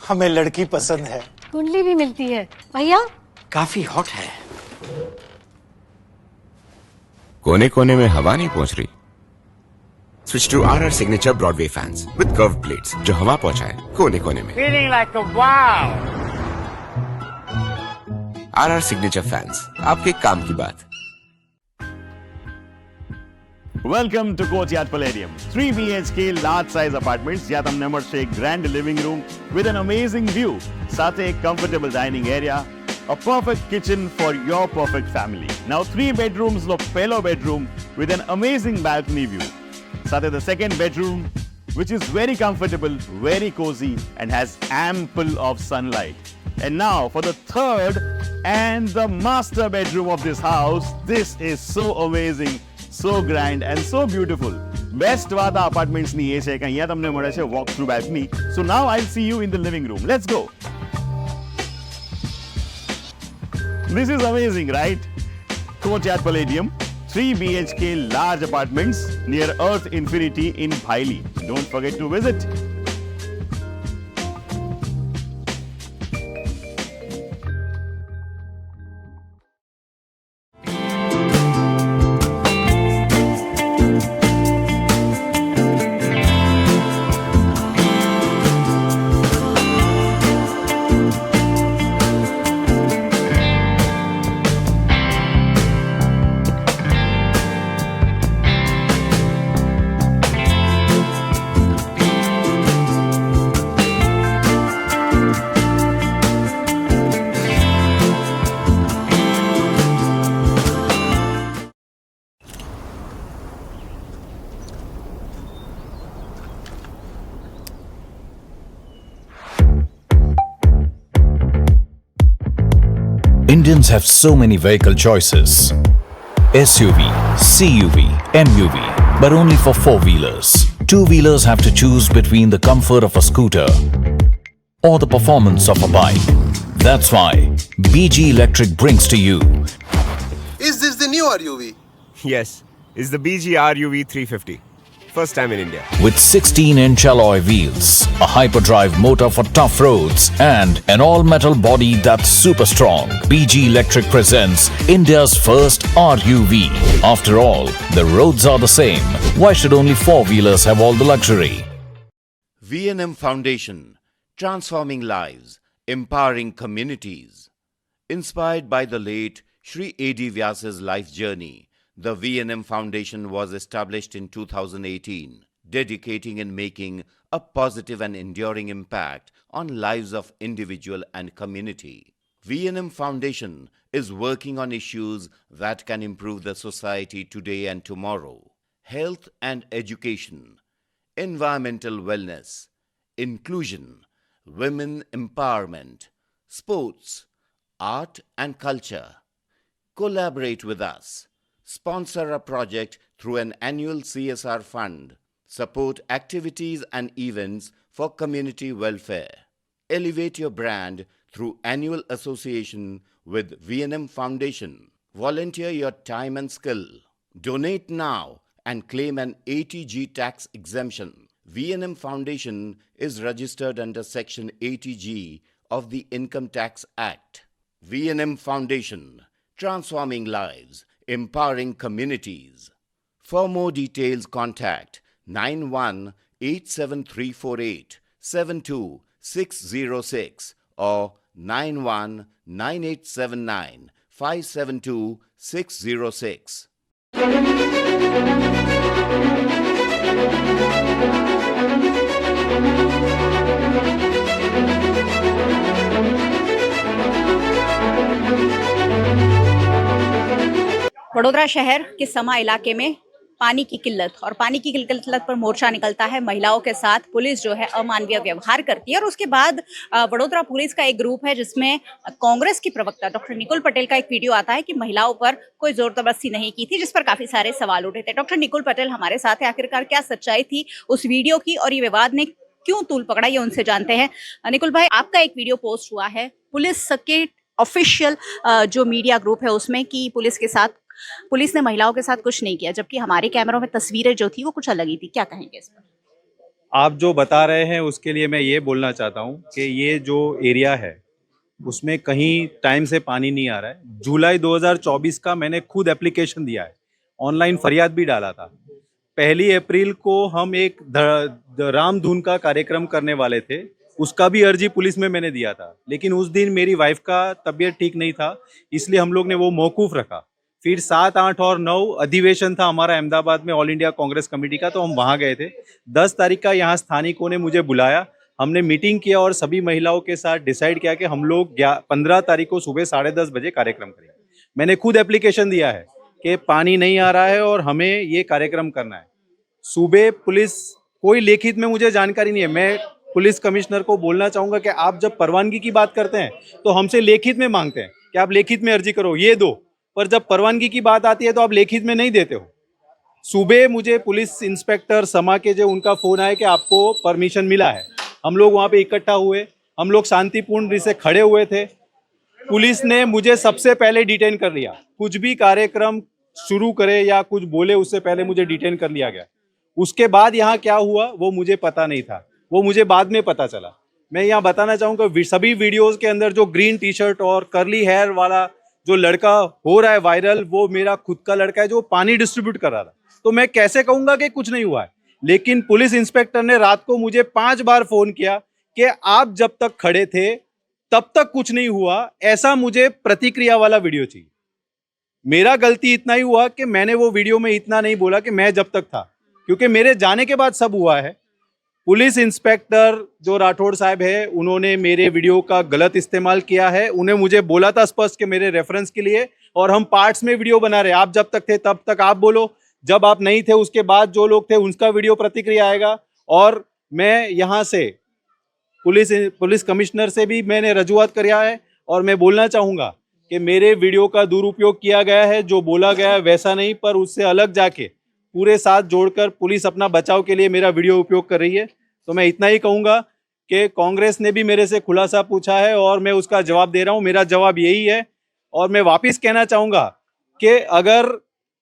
हमें लड़की पसंद है। कुंडली भी मिलती है भैया। काफी हॉट है। कोने कोने में हवा नहीं पहुंच रही। Switch to RR Signature Broadway fans with curved plates जो हवा पहुंचाए कोने कोने में। Feeling like a wow. RR Signature fans, आपके काम की बात। Welcome to Courtyard Palladium. 3 BHK large size apartments જ્યાં તમને મળશે એક grand living room with an amazing view, સાથે એક comfortable dining area, a perfect kitchen for your perfect family. Now 3 bedrooms નો પહેલો bedroom with an amazing balcony view. સાથે the second bedroom which is very comfortable, very cozy and has ample of sunlight. And now for the third and the master bedroom of this house. This is so amazing, so grand and so beautiful. Best વાત આ apartments ની એ છે કે અહીંયા તમને મળે છે walk through balcony. So now I'll see you in the living room. Let's go. This is amazing, right? Courtyard Palladium, 3 BHK large apartments near Earth Infinity in Bhaili. Don't forget to visit. Indians have so many vehicle choices: SUV, CUV, MUV, but only for four-wheelers. Two-wheelers have to choose between the comfort of a scooter or the performance of a bike. That's why BG Electric brings to you. Is this the new RUV? Yes, it's the BG RUV 350. First time in India. With 16-inch alloy wheels, a hyperdrive motor for tough roads, and an all-metal body that's super strong, BG Electric presents India's first RUV. After all, the roads are the same. Why should only four-wheelers have all the luxury? V&M Foundation, transforming lives, empowering communities. Inspired by the late Sri A.D. Vyas's life journey, the V&M Foundation was established in 2018, dedicating and making a positive and enduring impact on lives of individual and community. V&M Foundation is working on issues that can improve the society today and tomorrow: health and education, environmental wellness, inclusion, women empowerment, sports, art and culture. Collaborate with us. Sponsor a project through an annual CSR fund. Support activities and events for community welfare. Elevate your brand through annual association with V&M Foundation. Volunteer your time and skill. Donate now and claim an 80G tax exemption. V&M Foundation is registered under Section 80G of the Income Tax Act. V&M Foundation, transforming lives, empowering communities. For more details, contact 918734872606 or 919879572606. Vadodara शहर के समा इलाके में पानी की किल्लत और पानी की किल्लत पर मोर्चा निकलता है। महिलाओं के साथ पुलिस जो है अमानवीय व्यवहार करती है और उसके बाद वडोदरा पुलिस का एक ग्रुप है जिसमें कांग्रेस की प्रवक्ता डॉक्टर निकुल पटेल का एक वीडियो आता है कि महिलाओं पर कोई जोर जबरदस्ती नहीं की थी, जिस पर काफी सारे सवाल उठे थे। डॉक्टर निकुल पटेल हमारे साथ है। आखिरकार क्या सच्चाई थी उस वीडियो की और ये विवाद ने क्यों तूल पकड़ा, ये उनसे जानते हैं। निकुल भाई, आपका एक वीडियो पोस्ट हुआ है पुलिस के ऑफिशियल जो मीडिया ग्रुप है उसमें कि पुलिस ने महिलाओं के साथ कुछ नहीं किया, जबकि हमारे कैमरों में तस्वीरें जो थी वो कुछ अलग ही थी। क्या कहेंगे इस पर? आप जो बता रहे हैं उसके लिए मैं ये बोलना चाहता हूँ कि ये जो एरिया है उसमें कहीं टाइम से पानी नहीं आ रहा है। जुलाई 2024 का मैंने खुद एप्लीकेशन दिया है, ऑनलाइन फरियाद भी डाला था। 1 अप्रैल को हम एक रामधुन का कार्यक्रम करने वाले थे, उसका भी अर्जी पुलिस में मैंने दिया था, लेकिन उस दिन मेरी वाइफ का तबीयत ठीक नहीं था, इसलिए हम लोग ने वो मौकूफ रखा। फिर 7, 8 और 9 अधिवेशन था हमारा अहमदाबाद में ऑल इंडिया कांग्रेस कमेटी का, तो हम वहाँ गए थे। 10 तारीख का यहाँ स्थानिकों ने मुझे बुलाया, हमने मीटिंग किया और सभी महिलाओं के साथ डिसाइड किया कि हम लोग 15 तारीख को सुबह 10:30 बजे कार्यक्रम करेंगे। मैंने खुद एप्लीकेशन दिया है कि पानी नहीं आ रहा है और हमें ये कार्यक्रम करना है। सुबह पुलिस कोई लिखित में मुझे जानकारी नहीं है। मैं पुलिस कमिश्नर को बोलना चाहूँगा कि आप जब परवानगी की बात करते हैं तो हमसे लिखित में मांगते हैं कि आप लिखित में अर्जी करो, ये दो, पर जब परवानगी की बात आती है तो आप लिखित में नहीं देते हो। सुबह मुझे पुलिस इंस्पेक्टर समा के जो उनका फ़ोन आया कि आपको परमिशन मिला है। हम लोग वहाँ पे इकट्ठा हुए, हम लोग शांतिपूर्ण से खड़े हुए थे। पुलिस ने मुझे सबसे पहले डिटेन कर लिया, कुछ भी कार्यक्रम शुरू करे या कुछ बोले उससे पहले मुझे डिटेन कर लिया गया। उसके बाद यहाँ क्या हुआ वो मुझे पता नहीं था, वो मुझे बाद में पता चला। मैं यहाँ बताना चाहूँगा सभी वीडियोज़ के अंदर जो ग्रीन टी शर्ट और कर्ली हेयर वाला जो लड़का हो रहा है वायरल, वो मेरा खुद का लड़का है जो पानी डिस्ट्रीब्यूट कर रहा था। तो मैं कैसे कहूँगा कि कुछ नहीं हुआ है, लेकिन पुलिस इंस्पेक्टर ने रात को मुझे 5 बार फ़ोन किया कि आप जब तक खड़े थे तब तक कुछ नहीं हुआ, ऐसा मुझे प्रतिक्रिया वाला वीडियो चाहिए। मेरा गलती इतना ही हुआ कि मैंने वो वीडियो में इतना नहीं बोला कि मैं जब तक था, क्योंकि मेरे जाने के बाद सब हुआ है। पुलिस इंस्पेक्टर जो राठौड़ साहब है उन्होंने मेरे वीडियो का गलत इस्तेमाल किया है। उन्हें मुझे बोला था स्पष्ट कि मेरे रेफरेंस के लिए, और हम पार्ट्स में वीडियो बना रहे हैं। आप जब तक थे तब तक आप बोलो, जब आप नहीं थे उसके बाद जो लोग थे उनका वीडियो प्रतिक्रिया आएगा। और मैं यहाँ से पुलिस कमिश्नर से भी मैंने रजूआत किया है और मैं बोलना चाहूँगा कि मेरे वीडियो का दुरुपयोग किया गया है। जो बोला गया है वैसा नहीं, पर उससे अलग जाके पूरे साथ जोड़कर पुलिस अपना बचाव के लिए मेरा वीडियो उपयोग कर रही है। तो मैं इतना ही कहूँगा कि कांग्रेस ने भी मेरे से खुलासा पूछा है और मैं उसका जवाब दे रहा हूँ। मेरा जवाब यही है और मैं वापस कहना चाहूँगा कि अगर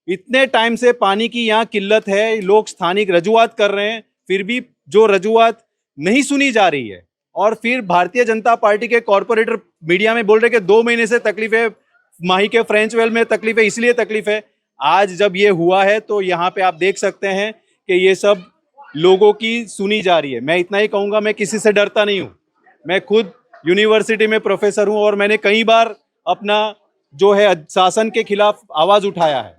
इतने टाइम से पानी की यहाँ किल्लत है, लोग स्थानिक रजूआत कर रहे हैं, फिर भी जो रजूआत नहीं सुनी जा रही है और फिर भारतीय जनता पार्टी के कॉरपोरेटर मीडिया में बोल रहे कि 2 महीने से तकलीफ है, माही के फ्रेंच वेल में तकलीफ है, इसलिए तकलीफ है। आज जब ये हुआ है तो यहाँ पे आप देख सकते हैं कि ये सब लोगों की सुनी जा रही है। मैं इतना ही कहूँगा, मैं किसी से डरता नहीं हूँ। मैं खुद यूनिवर्सिटी में प्रोफेसर हूँ और मैंने कई बार अपना जो है शासन के खिलाफ आवाज़ उठाया है,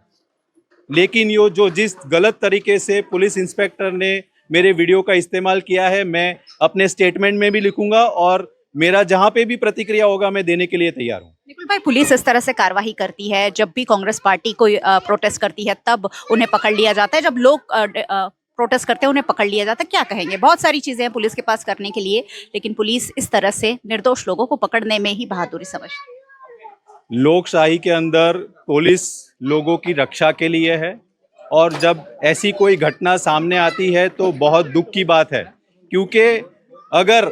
लेकिन ये जो जिस गलत तरीके से पुलिस इंस्पेक्टर ने मेरे वीडियो का इस्तेमाल किया है, मैं अपने स्टेटमेंट में भी लिखूंगा और मेरा जहां पे भी प्रतिक्रिया होगा मैं देने के लिए तैयार हूं। निकुल भाई, पुलिस इस तरह से कार्रवाई करती है, जब भी कांग्रेस पार्टी कोई प्रोटेस्ट करती है तब उन्हें पकड़ लिया जाता है, जब लोग प्रोटेस्ट करते हैं उन्हें पकड़ लिया जाता है, क्या कहेंगे? बहुत सारी चीजें हैं पुलिस के पास करने के लिए, लेकिन पुलिस इस तरह से निर्दोष लोगों को पकड़ने में ही बहादुरी समझती है। लोकशाही के अंदर पुलिस लोगों की रक्षा के लिए है और जब ऐसी कोई घटना सामने आती है तो बहुत दुख की बात है, क्योंकि अगर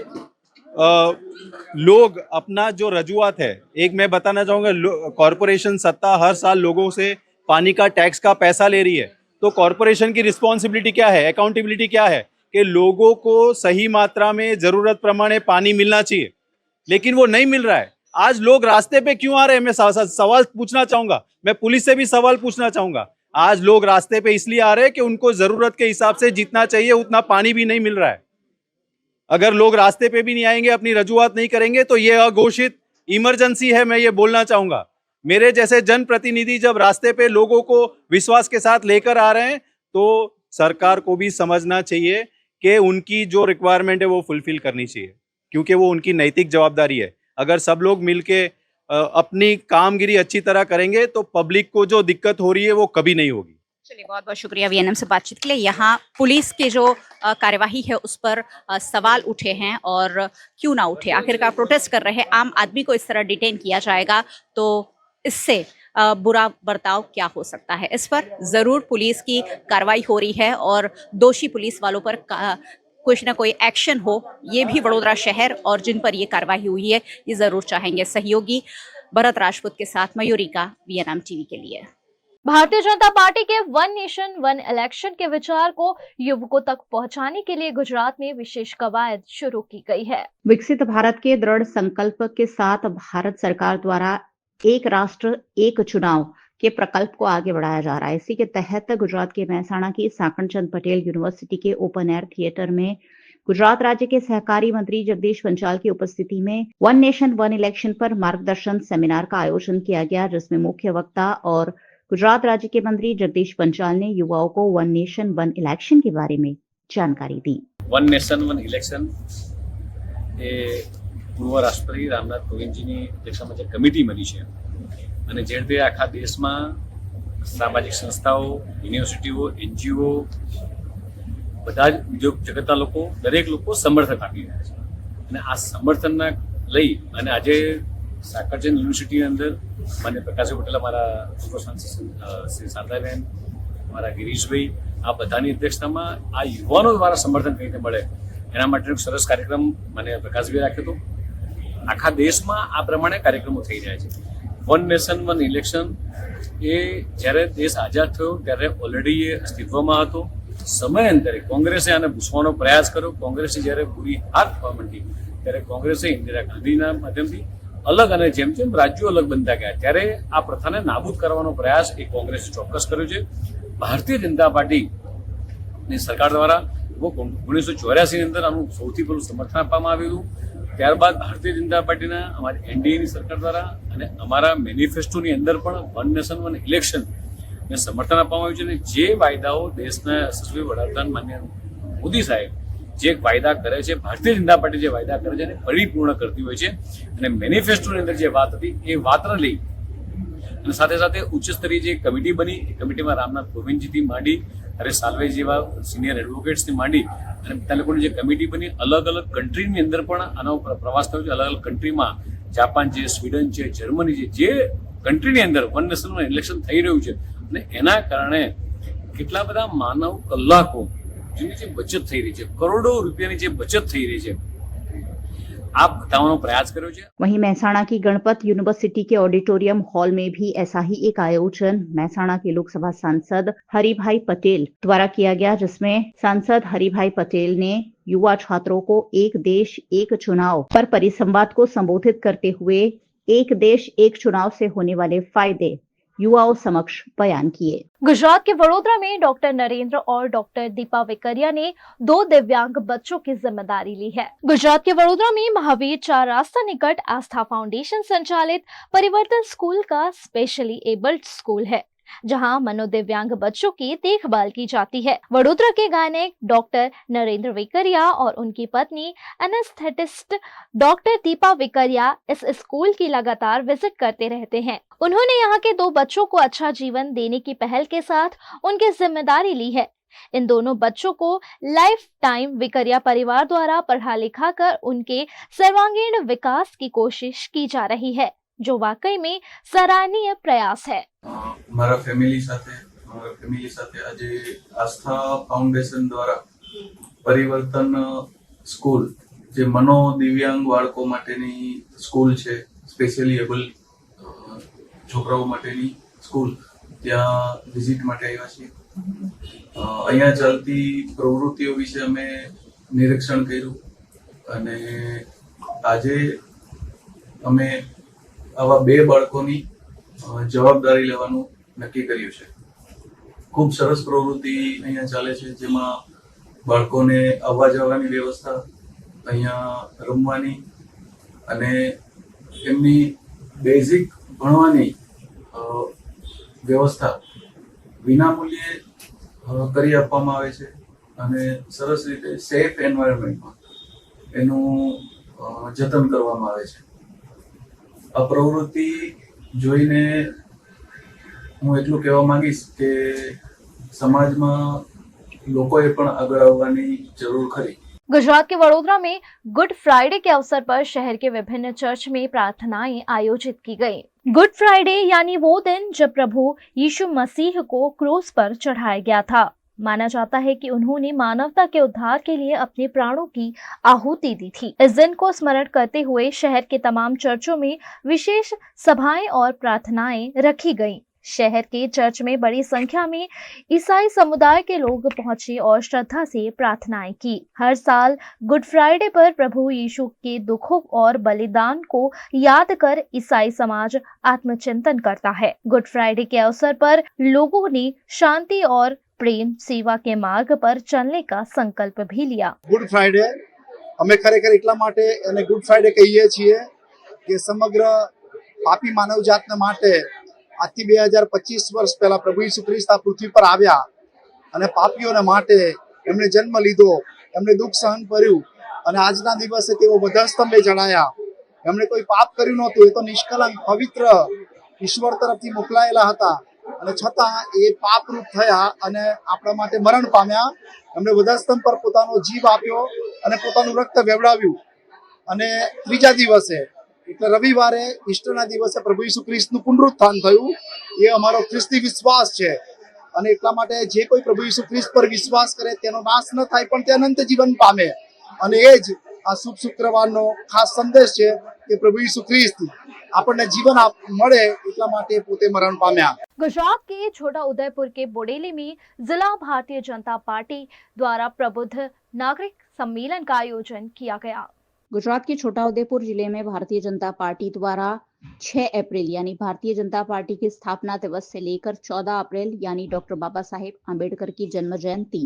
लोग अपना जो रजूआत है, एक मैं बताना चाहूँगा, कॉरपोरेशन सत्ता हर साल लोगों से पानी का टैक्स का पैसा ले रही है, तो कॉरपोरेशन की रिस्पॉन्सिबिलिटी क्या है, अकाउंटेबिलिटी क्या है कि लोगों को सही मात्रा में ज़रूरत प्रमाणे पानी मिलना चाहिए, लेकिन वो नहीं मिल रहा है। आज लोग रास्ते पे क्यों आ रहे हैं, मैं सवाल पूछना चाहूँगा, मैं पुलिस से भी सवाल पूछना चाहूँगा। आज लोग रास्ते पे इसलिए आ रहे हैं कि उनको ज़रूरत के हिसाब से जितना चाहिए उतना पानी भी नहीं मिल रहा है। अगर लोग रास्ते पे भी नहीं आएंगे, अपनी रजूआत नहीं करेंगे, तो ये अघोषित इमरजेंसी है, मैं ये बोलना चाहूँगा। मेरे जैसे जनप्रतिनिधि जब रास्ते पे लोगों को विश्वास के साथ लेकर आ रहे हैं, तो सरकार को भी समझना चाहिए कि उनकी जो रिक्वायरमेंट है वो फुलफिल करनी चाहिए, क्योंकि वो उनकी नैतिक जवाबदारी है। अगर सब लोग मिलके अपनी कामगिरी अच्छी तरह करेंगे तो पब्लिक को जो दिक्कत हो रही है वो कभी नहीं होगी। चलिए, बहुत बहुत शुक्रिया वीएनएम से बातचीत के लिए। यहाँ पुलिस की जो कार्यवाही है उस पर सवाल उठे हैं, और क्यों ना उठे, आखिरकार प्रोटेस्ट कर रहे आम आदमी को इस तरह डिटेन किया जाएगा तो इससे बुरा बर्ताव क्या हो सकता है। इस पर जरूर पुलिस की कार्रवाई हो रही है और दोषी पुलिस वालों पर कुछ ना कोई एक्शन हो, ये भी वडोदरा शहर और जिन पर ये कार्रवाई हुई है ये जरूर चाहेंगे। सहयोगी भरत राजपूत के साथ मयूरिका, वीएनएम टीवी के लिए। भारतीय जनता पार्टी के वन नेशन वन इलेक्शन के विचार को युवकों तक पहुंचाने के लिए गुजरात में विशेष कवायद शुरू की गई है। विकसित भारत के दृढ़ संकल्प के साथ भारत सरकार द्वारा एक राष्ट्र एक चुनाव के प्रकल्प को आगे बढ़ाया जा रहा है। इसी के तहत गुजरात के महसाणा की साकणचंद पटेल यूनिवर्सिटी के ओपन एयर थिएटर में गुजरात राज्य के सहकारी मंत्री जगदीश पंचाल की उपस्थिति में वन नेशन वन इलेक्शन पर मार्गदर्शन सेमिनार का आयोजन किया गया, जिसमें मुख्य वक्ता और गुजरात राज्य के मंत्री जगदीश पंचाल ने युवाओं को वन नेशन वन इलेक्शन के बारे में जानकारी दी। वन नेशन वन इलेक्शन पूर्व राष्ट्रपति रामनाथ कोविंदजीની અધ્યક્ષતામાં જે કમિટી બની છે અને જે રીતે આખા દેશમાં સામાજિક સંસ્થાઓ, યુનિવર્સિટીઓ, એનજીઓ, બધા જ ઉદ્યોગ જગતના લોકો, દરેક લોકો સમર્થન આપી રહ્યા છે અને આ સમર્થનના લઈ અને આજે સાકરચંદ યુનિવર્સિટીની અંદર માન્ય પ્રકાશભાઈ પટેલ, અમારા પૂર્વ સાંસદ શ્રી શારદાબેન, અમારા ગિરીશભાઈ, આ બધાની અધ્યક્ષતામાં આ યુવાનો દ્વારા સમર્થન કઈ રીતે મળે એના માટેનો સરસ કાર્યક્રમ માન્ય પ્રકાશભાઈએ રાખ્યો હતો। આખા દેશમાં આ પ્રમાણે કાર્યક્રમો થઈ રહ્યા છે। વન નેશન વન ઇલેક્શન એ જ્યારે દેશ આઝાદ થયો ત્યારે ઓલરેડી એ અસ્તિત્વમાં હતો। સમયાંતરે કોંગ્રેસે આને ભૂસવાનો પ્રયાસ કર્યો। કોંગ્રેસે જ્યારે બુરી હાર થવા માંડી ત્યારે કોંગ્રેસે ઇન્દિરા ગાંધીના માધ્યમથી અલગ અને જેમ જેમ રાજ્યો અલગ બનતા ગયા ત્યારે આ પ્રથાને નાબૂદ કરવાનો પ્રયાસ એ કોંગ્રેસે ચોક્કસ કર્યો છે। ભારતીય જનતા પાર્ટીની સરકાર દ્વારા 1984ની અંદર આનું સૌથી પહેલું સમર્થન આપવામાં આવ્યું હતું। ત્યારબાદ ભારતીય જનતા પાર્ટીના અમારી એનડીએની સરકાર દ્વારા અને અમારા મેનિફેસ્ટોની અંદર પણ વન નેશન વન ઇલેક્શનને સમર્થન આપવામાં આવ્યું છે અને જે વાયદાઓ દેશના યશસ્વી વડાપ્રધાન માન્ય મોદી સાહેબ જે વાયદા કરે છે, ભારતીય જનતા પાર્ટી જે વાયદા કરે છે એને પરિપૂર્ણ કરતી હોય છે અને મેનિફેસ્ટોની અંદર જે વાત હતી એ વાતને લઈ અને સાથે સાથે ઉચ્ચ સ્તરીય જે કમિટી બની એ કમિટીમાં રામનાથ કોવિંદજીથી માંડી હરેશ સાલ્વે જેવા સિનિયર એડવોકેટ્સથી માંડી અને બધા લોકોની જે કમિટી બની, અલગ અલગ કન્ટ્રીની અંદર પણ આનો પ્રવાસ થયો છે। અલગ અલગ કન્ટ્રીમાં જાપાન છે, સ્વીડન છે, જર્મની છે, જે કન્ટ્રીની અંદર વન નેશન વન ઇલેક્શન થઈ રહ્યું છે અને એના કારણે કેટલા બધા માનવ કલાકો જેની જે બચત થઈ રહી છે, કરોડો રૂપિયાની જે બચત થઈ રહી છે, આ બતાવવાનો પ્રયાસ કર્યો છે। वहीं मेहसाणा की गणपत यूनिवर्सिटी के ऑडिटोरियम हॉल में भी ऐसा ही एक आयोजन मेहसाणा के लोकसभा सांसद हरिभाई पटेल द्वारा किया गया, जिसमें सांसद हरिभाई पटेल ने युवा छात्रों को एक देश एक चुनाव पर परिसंवाद को संबोधित करते हुए एक देश एक चुनाव से होने वाले फायदे युवाओं समक्ष बयान किए। गुजरात के वडोदरा में डॉक्टर नरेंद्र और डॉक्टर दीपा वेकरिया ने 2 दिव्यांग बच्चों की जिम्मेदारी ली है। गुजरात के वडोदरा में महावीर 4 रास्ता निकट आस्था फाउंडेशन संचालित परिवर्तन स्कूल का स्पेशली एबल्ड स्कूल है, जहां मनोदिव्यांग बच्चों की देखभाल की जाती है। वडोदरा के गायक डॉक्टर नरेंद्र वेकरिया और उनकी पत्नी एनेस्थेटिस्ट डॉक्टर दीपा वेकरिया इस स्कूल की लगातार विजिट करते रहते हैं। उन्होंने यहाँ के 2 बच्चों को अच्छा जीवन देने की पहल के साथ उनकी जिम्मेदारी ली है। इन दोनों बच्चों को लाइफ टाइम वेकरिया परिवार द्वारा पढ़ा लिखा कर उनके सर्वांगीण विकास की कोशिश की जा रही है, जो वाकई में सराहनीय प्रयास है। મારા ફેમિલી સાથે આજે આસ્થા ફાઉન્ડેશન દ્વારા પરિવર્તન સ્કૂલ જે મનો દિવ્યાંગ બાળકો માટેની સ્કૂલ છે, સ્પેશિયલી એબલ છોકરાઓ માટેની સ્કૂલ, ત્યાં વિઝિટ માટે આવ્યા છીએ। અહીંયા ચાલતી પ્રવૃત્તિઓ વિશે અમે નિરીક્ષણ કર્યું અને આજે અમે આવા 2 બાળકોની જવાબદારી લેવાનું નક્કી કર્યું છે। ખૂબ સરસ પ્રવૃત્તિ અહીંયા ચાલે છે, જેમાં બાળકોને આવવા જવાની વ્યવસ્થા, અહીંયા રમવાની અને એમની બેઝિક ભણવાની વ્યવસ્થા વિનામૂલ્યે કરી આપવામાં આવે છે અને સરસ રીતે સેફ એન્વાયરમેન્ટમાં એનું જતન કરવામાં આવે છે। આ પ્રવૃત્તિ જોઈને હું એટલું કહેવા માંગીશ કે સમાજમાં લોકોએ પણ આગળ આવવાની જરૂર ખરી। गुजरात के वडोदरा में गुड फ्राइडे के अवसर पर शहर के विभिन्न चर्च में प्रार्थनाएं आयोजित की गई। गुड फ्राइडे यानी वो दिन जब प्रभु यीशु मसीह को क्रूस पर चढ़ाया गया था। माना जाता है कि उन्होंने मानवता के उद्धार के लिए अपने प्राणों की आहुति दी थी। इस दिन को स्मरण करते हुए शहर के तमाम चर्चों में विशेष सभाएं और प्रार्थनाएं रखी गईं। शहर के चर्च में बड़ी संख्या में ईसाई समुदाय के लोग पहुंचे और श्रद्धा से प्रार्थनाएं की। हर साल गुड फ्राइडे पर प्रभु यीशु के दुखों और बलिदान को याद कर ईसाई समाज आत्मचिंतन करता है। गुड फ्राइडे के अवसर पर लोगों ने शांति और प्रेम सेवा के मार्ग पर चलने का संकल्प भी लिया। गुड फ्राइडे અમે ખરેખર એટલા માટે એને ગુડ ફ્રાઇડે કહીએ છીએ કે સમગ્ર પાપી માનવ જાતને માટે આજથી 2025 વર્ષ પહેલા પ્રભુ ઈસુ ખ્રિસ્ત આ પૃથ્વી પર આવ્યા અને પાપીઓને માટે એમણે જન્મ લીધો, એમણે દુઃખ સહન કર્યું અને આજના દિવસે તેઓ વધસ્તંભે ચડાયા। એમણે કોઈ પાપ કર્યું નહોતું, એ તો નિષ્કલંક પવિત્ર ઈશ્વર તરફથી મોકલાયેલા હતા અને છતાં એ પાપરૂપ થયા અને આપણા માટે મરણ પામ્યા। એમણે વધસ્તંભ પર પોતાનો જીવ આપ્યો અને પોતાનું રક્ત વેવડાવ્યું અને ત્રીજા દિવસે એટલે રવિવારે ઈસ્ટરના દિવસે પ્રભુ ઈસુ ખ્રિસ્તનું પુનરુત્થાન થયું। એ અમારો ખ્રિસ્તી વિશ્વાસ છે અને એટલા માટે જે કોઈ પ્રભુ ઈસુ ખ્રિસ્ત પર વિશ્વાસ કરે તેનો નાશ ન થાય પણ તે અનંત જીવન પામે અને એ જ આ શુભ શુક્રવારનો ખાસ સંદેશ છે કે પ્રભુ ઈસુ ખ્રિસ્ત આપણને જીવન મળે એટલા માટે પોતે મરણ પામ્યા। गुजरात के छोटा उदयपुर के बोडेली में जिला भारतीय जनता पार्टी द्वारा प्रबुद्ध नागरिक सम्मेलन का आयोजन किया गया। गुजरात के छोटा उदयपुर जिले में भारतीय जनता पार्टी द्वारा 6 अप्रैल यानी भारतीय जनता पार्टी की स्थापना दिवस से लेकर 14 अप्रैल यानी डॉक्टर बाबा साहेब आम्बेडकर की जन्म जयंती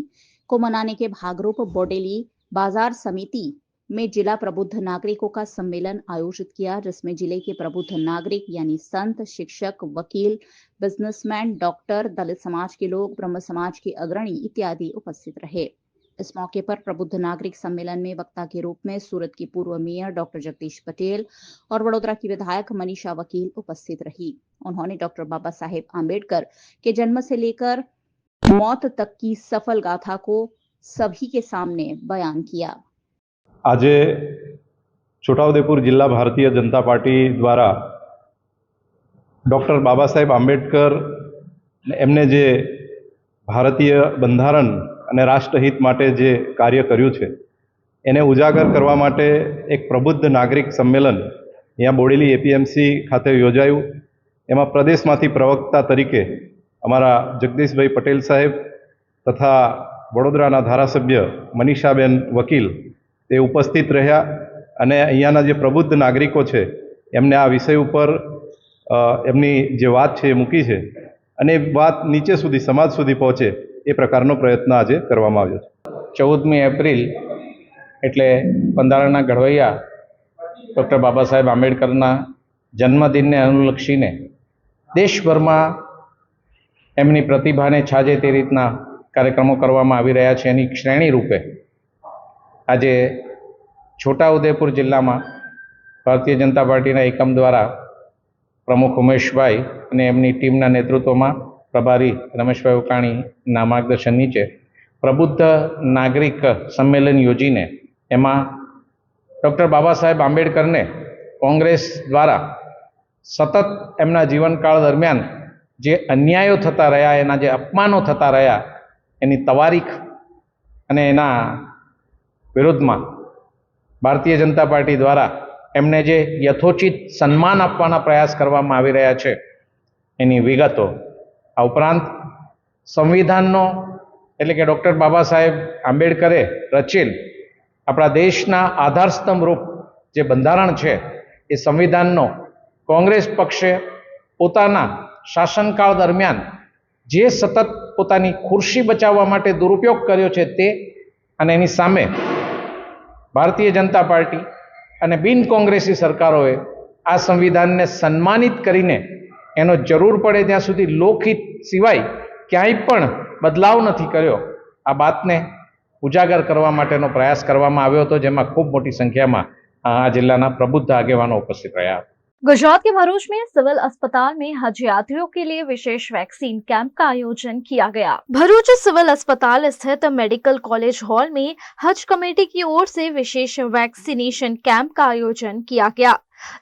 को मनाने के भागरूप बोडेली बाजार समिति में जिला प्रबुद्ध नागरिकों का सम्मेलन आयोजित किया, जिसमें जिले के प्रबुद्ध नागरिक यानी संत, शिक्षक, वकील, बिजनेसमैन, डॉक्टर, दलित समाज के लोग, ब्रह्म समाज के अग्रणी इत्यादि उपस्थित रहे। इस मौके पर प्रबुद्ध नागरिक सम्मेलन में वक्ता के रूप में सूरत की पूर्व मेयर डॉक्टर जगदीश पटेल और वडोदरा की विधायक मनीषा वकील उपस्थित रही। उन्होंने डॉक्टर बाबा साहेब आम्बेडकर के जन्म से लेकर मौत तक की सफल गाथा को सभी के सामने बयान किया। આજે છોટાઉદેપુર જિલ્લા ભારતીય જનતા પાર્ટી દ્વારા ડૉક્ટર બાબા સાહેબ આંબેડકર એમને જે ભારતીય બંધારણ અને રાષ્ટ્રહિત માટે જે કાર્ય કર્યું છે એને ઉજાગર કરવા માટે એક પ્રબુદ્ધ નાગરિક સંમેલન અહીંયા બોડેલી એપીએમસી ખાતે યોજાયું. એમાં પ્રદેશમાંથી પ્રવક્તા તરીકે અમારા જગદીશભાઈ પટેલ સાહેબ તથા વડોદરાના ધારાસભ્ય મનીષાબેન વકીલ તે ઉપસ્થિત રહ્યા અને અહીંયાના જે પ્રબુદ્ધ નાગરિકો છે એમને આ વિષય ઉપર એમની જે વાત છે એ મૂકી છે અને વાત નીચે સુધી સમાજ સુધી પહોંચે એ પ્રકારનો પ્રયત્ન આજે કરવામાં આવ્યો છે. 14મી એપ્રિલ એટલે બંધારણના ઘડવૈયા ડૉક્ટર બાબા સાહેબ આંબેડકરના જન્મદિનને અનુલક્ષીને દેશભરમાં એમની પ્રતિભાને છાજે તે રીતના કાર્યક્રમો કરવામાં આવી રહ્યા છે. એની શ્રેણી રૂપે આજે છોટાઉદેપુર જિલ્લામાં ભારતીય જનતા પાર્ટીના એકમ દ્વારા પ્રમુખ ઉમેશભાઈ અને એમની ટીમના નેતૃત્વમાં પ્રભારી રમેશભાઈ ઉકાણીના માર્ગદર્શન નીચે પ્રબુદ્ધ નાગરિક સંમેલન યોજીને એમાં ડૉક્ટર બાબા સાહેબ આંબેડકરને કોંગ્રેસ દ્વારા સતત એમના જીવનકાળ દરમિયાન જે અન્યાયો થતા રહ્યા, એના જે અપમાનો થતા રહ્યા, એની તવારીખ અને એના વિરુદ્ધમાં ભારતીય જનતા પાર્ટી દ્વારા એમને જે યથોચિત સન્માન આપવાના પ્રયાસ કરવામાં આવી રહ્યા છે એની વિગતો, આ ઉપરાંત સંવિધાનનો એટલે કે ડૉક્ટર બાબા સાહેબ આંબેડકરે રચેલ આપણા દેશના આધારસ્તંભ રૂપ જે બંધારણ છે એ સંવિધાનનો કોંગ્રેસ પક્ષે પોતાના શાસનકાળ દરમિયાન જે સતત પોતાની ખુરશી બચાવવા માટે દુરુપયોગ કર્યો છે તે અને એની સામે ભારતીય જનતા પાર્ટી અને બિન કોંગ્રેસી સરકારોએ આ સંવિધાનને સન્માનિત કરીને એનો જરૂર પડે ત્યાં સુધી લોકહિત સિવાય ક્યાંય પણ બદલાવ નથી કર્યો. આ બાતને ઉજાગર કરવા માટેનો પ્રયાસ કરવામાં આવ્યો હતો, જેમાં ખૂબ મોટી સંખ્યામાં આ જિલ્લાના प्रबुद्ध આગેવાનો ઉપસ્થિત રહ્યા. गुजरात के भरूच में सिविल अस्पताल में हज यात्रियों के लिए विशेष वैक्सीन कैंप का आयोजन किया गया. भरूच सिविल अस्पताल स्थित मेडिकल कॉलेज हॉल में हज कमेटी की ओर से विशेष वैक्सीनेशन कैंप का आयोजन किया गया,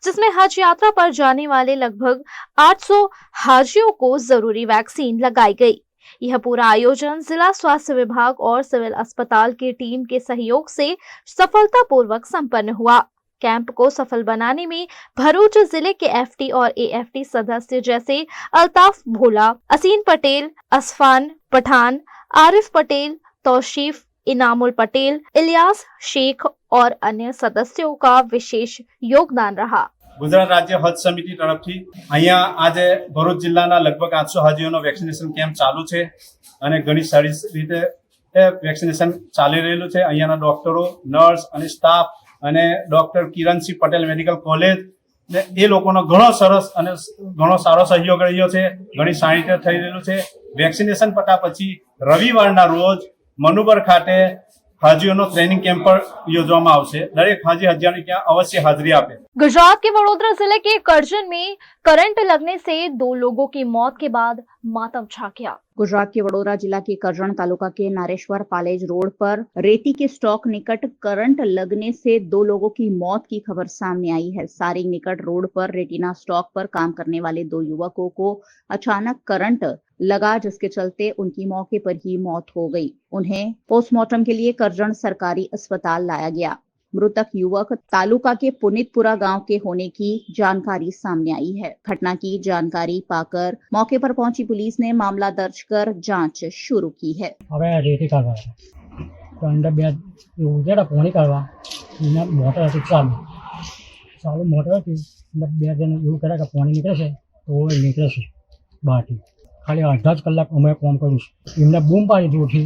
जिसमें हज यात्रा पर जाने वाले लगभग 800 हाजियों को जरूरी वैक्सीन लगाई गई. यह पूरा आयोजन जिला स्वास्थ्य विभाग और सिविल अस्पताल की टीम के सहयोग से सफलतापूर्वक संपन्न हुआ. कैंप को सफल बनाने में भरूच जिले के एफटी और एएफटी सदस्य जैसे अल्ताफ भोला, असीन पटेल, असफान पठान, आरिफ पटेल, तौशीफ, इनामुल पटेल, इलियास शेख और अन्य सदस्यों का विशेष योगदान रहा. ગુજરાત રાજ્ય હજ સમિતિ તરફથી અહીંયા આજે ભરૂચ જિલ્લાના લગભગ 800 હાજીઓનો વેક્સિનેશન કેમ્પ ચાલુ છે અને ઘણી સારી રીતે વેક્સિનેશન ચાલી રહેલું છે. અહીંયાના ડોક્ટરો, નર્સ અને સ્ટાફ અને doctor Kiransinh Patel medical college ને એ લોકોનો ઘણો સરસ અને ઘણો સારો સહયોગ રહ્યો છે. ઘણી સારી રીતે થઈ રહેલું છે. વેક્સિનેશન પતા પછી રવિવારના રોજ મનુબર ખાતે हाजियों ट्रेनिंग कैंप पर योजવામાં આવશે. દરેક હાજી હજારની ત્યાં અવશ્ય હાજરી આપે. गुजरात के वडोदरा जिले के करजन में करंट लगने से 2 लोगों की मौत के बाद मातम छा गया. गुजरात के वडोदरा जिला के करजन तालुका के नारेश्वर पालेज रोड पर रेती के स्टॉक निकट करंट लगने से 2 लोगों की मौत की खबर सामने आई है. सारिंग निकट रोड पर रेतीना स्टॉक पर काम करने वाले 2 युवकों को अचानक करंट लगा, जिसके चलते उनकी मौके पर ही मौत हो गई. उन्हें पोस्टमार्टम के लिए करजन सरकारी अस्पताल लाया गया. मृतक युवक तालुका के पुनितपुरा गांव के होने की जानकारी सामने आई है. घटना की जानकारी पाकर मौके पर पहुंची पुलिस ने मामला दर्ज कर जांच शुरू की है. હવે રેતી કાઢવા તો અંદર બે ઉજેડા પાણી કાઢવા એના મોટર હતી ચાલુ મોટર હતી એટલે બે જણ એવું કરે કે પાણી નીકળે છે તો નીકળે છે બહારથી. ખાલી અડધા જ કલાક અમે કામ કર્યું છે. એમને બૂમ પાડી હતી ઉઠી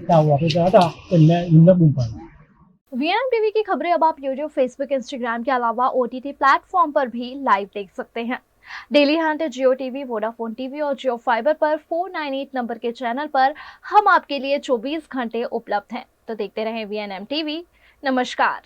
ત્યાં ઓફિસર હતા એમને બૂમ પાડી. वीएनएम टीवी की खबरें अब आप यूट्यूब, फेसबुक, इंस्टाग्राम के अलावा ओटीटी प्लेटफॉर्म पर भी लाइव देख सकते हैं. डेली हंट, जियो टीवी, वोडाफोन टीवी और जियो फाइबर पर 498 नंबर के चैनल पर हम आपके लिए 24 घंटे उपलब्ध हैं. तो देखते रहें वीएनएम टीवी. नमस्कार.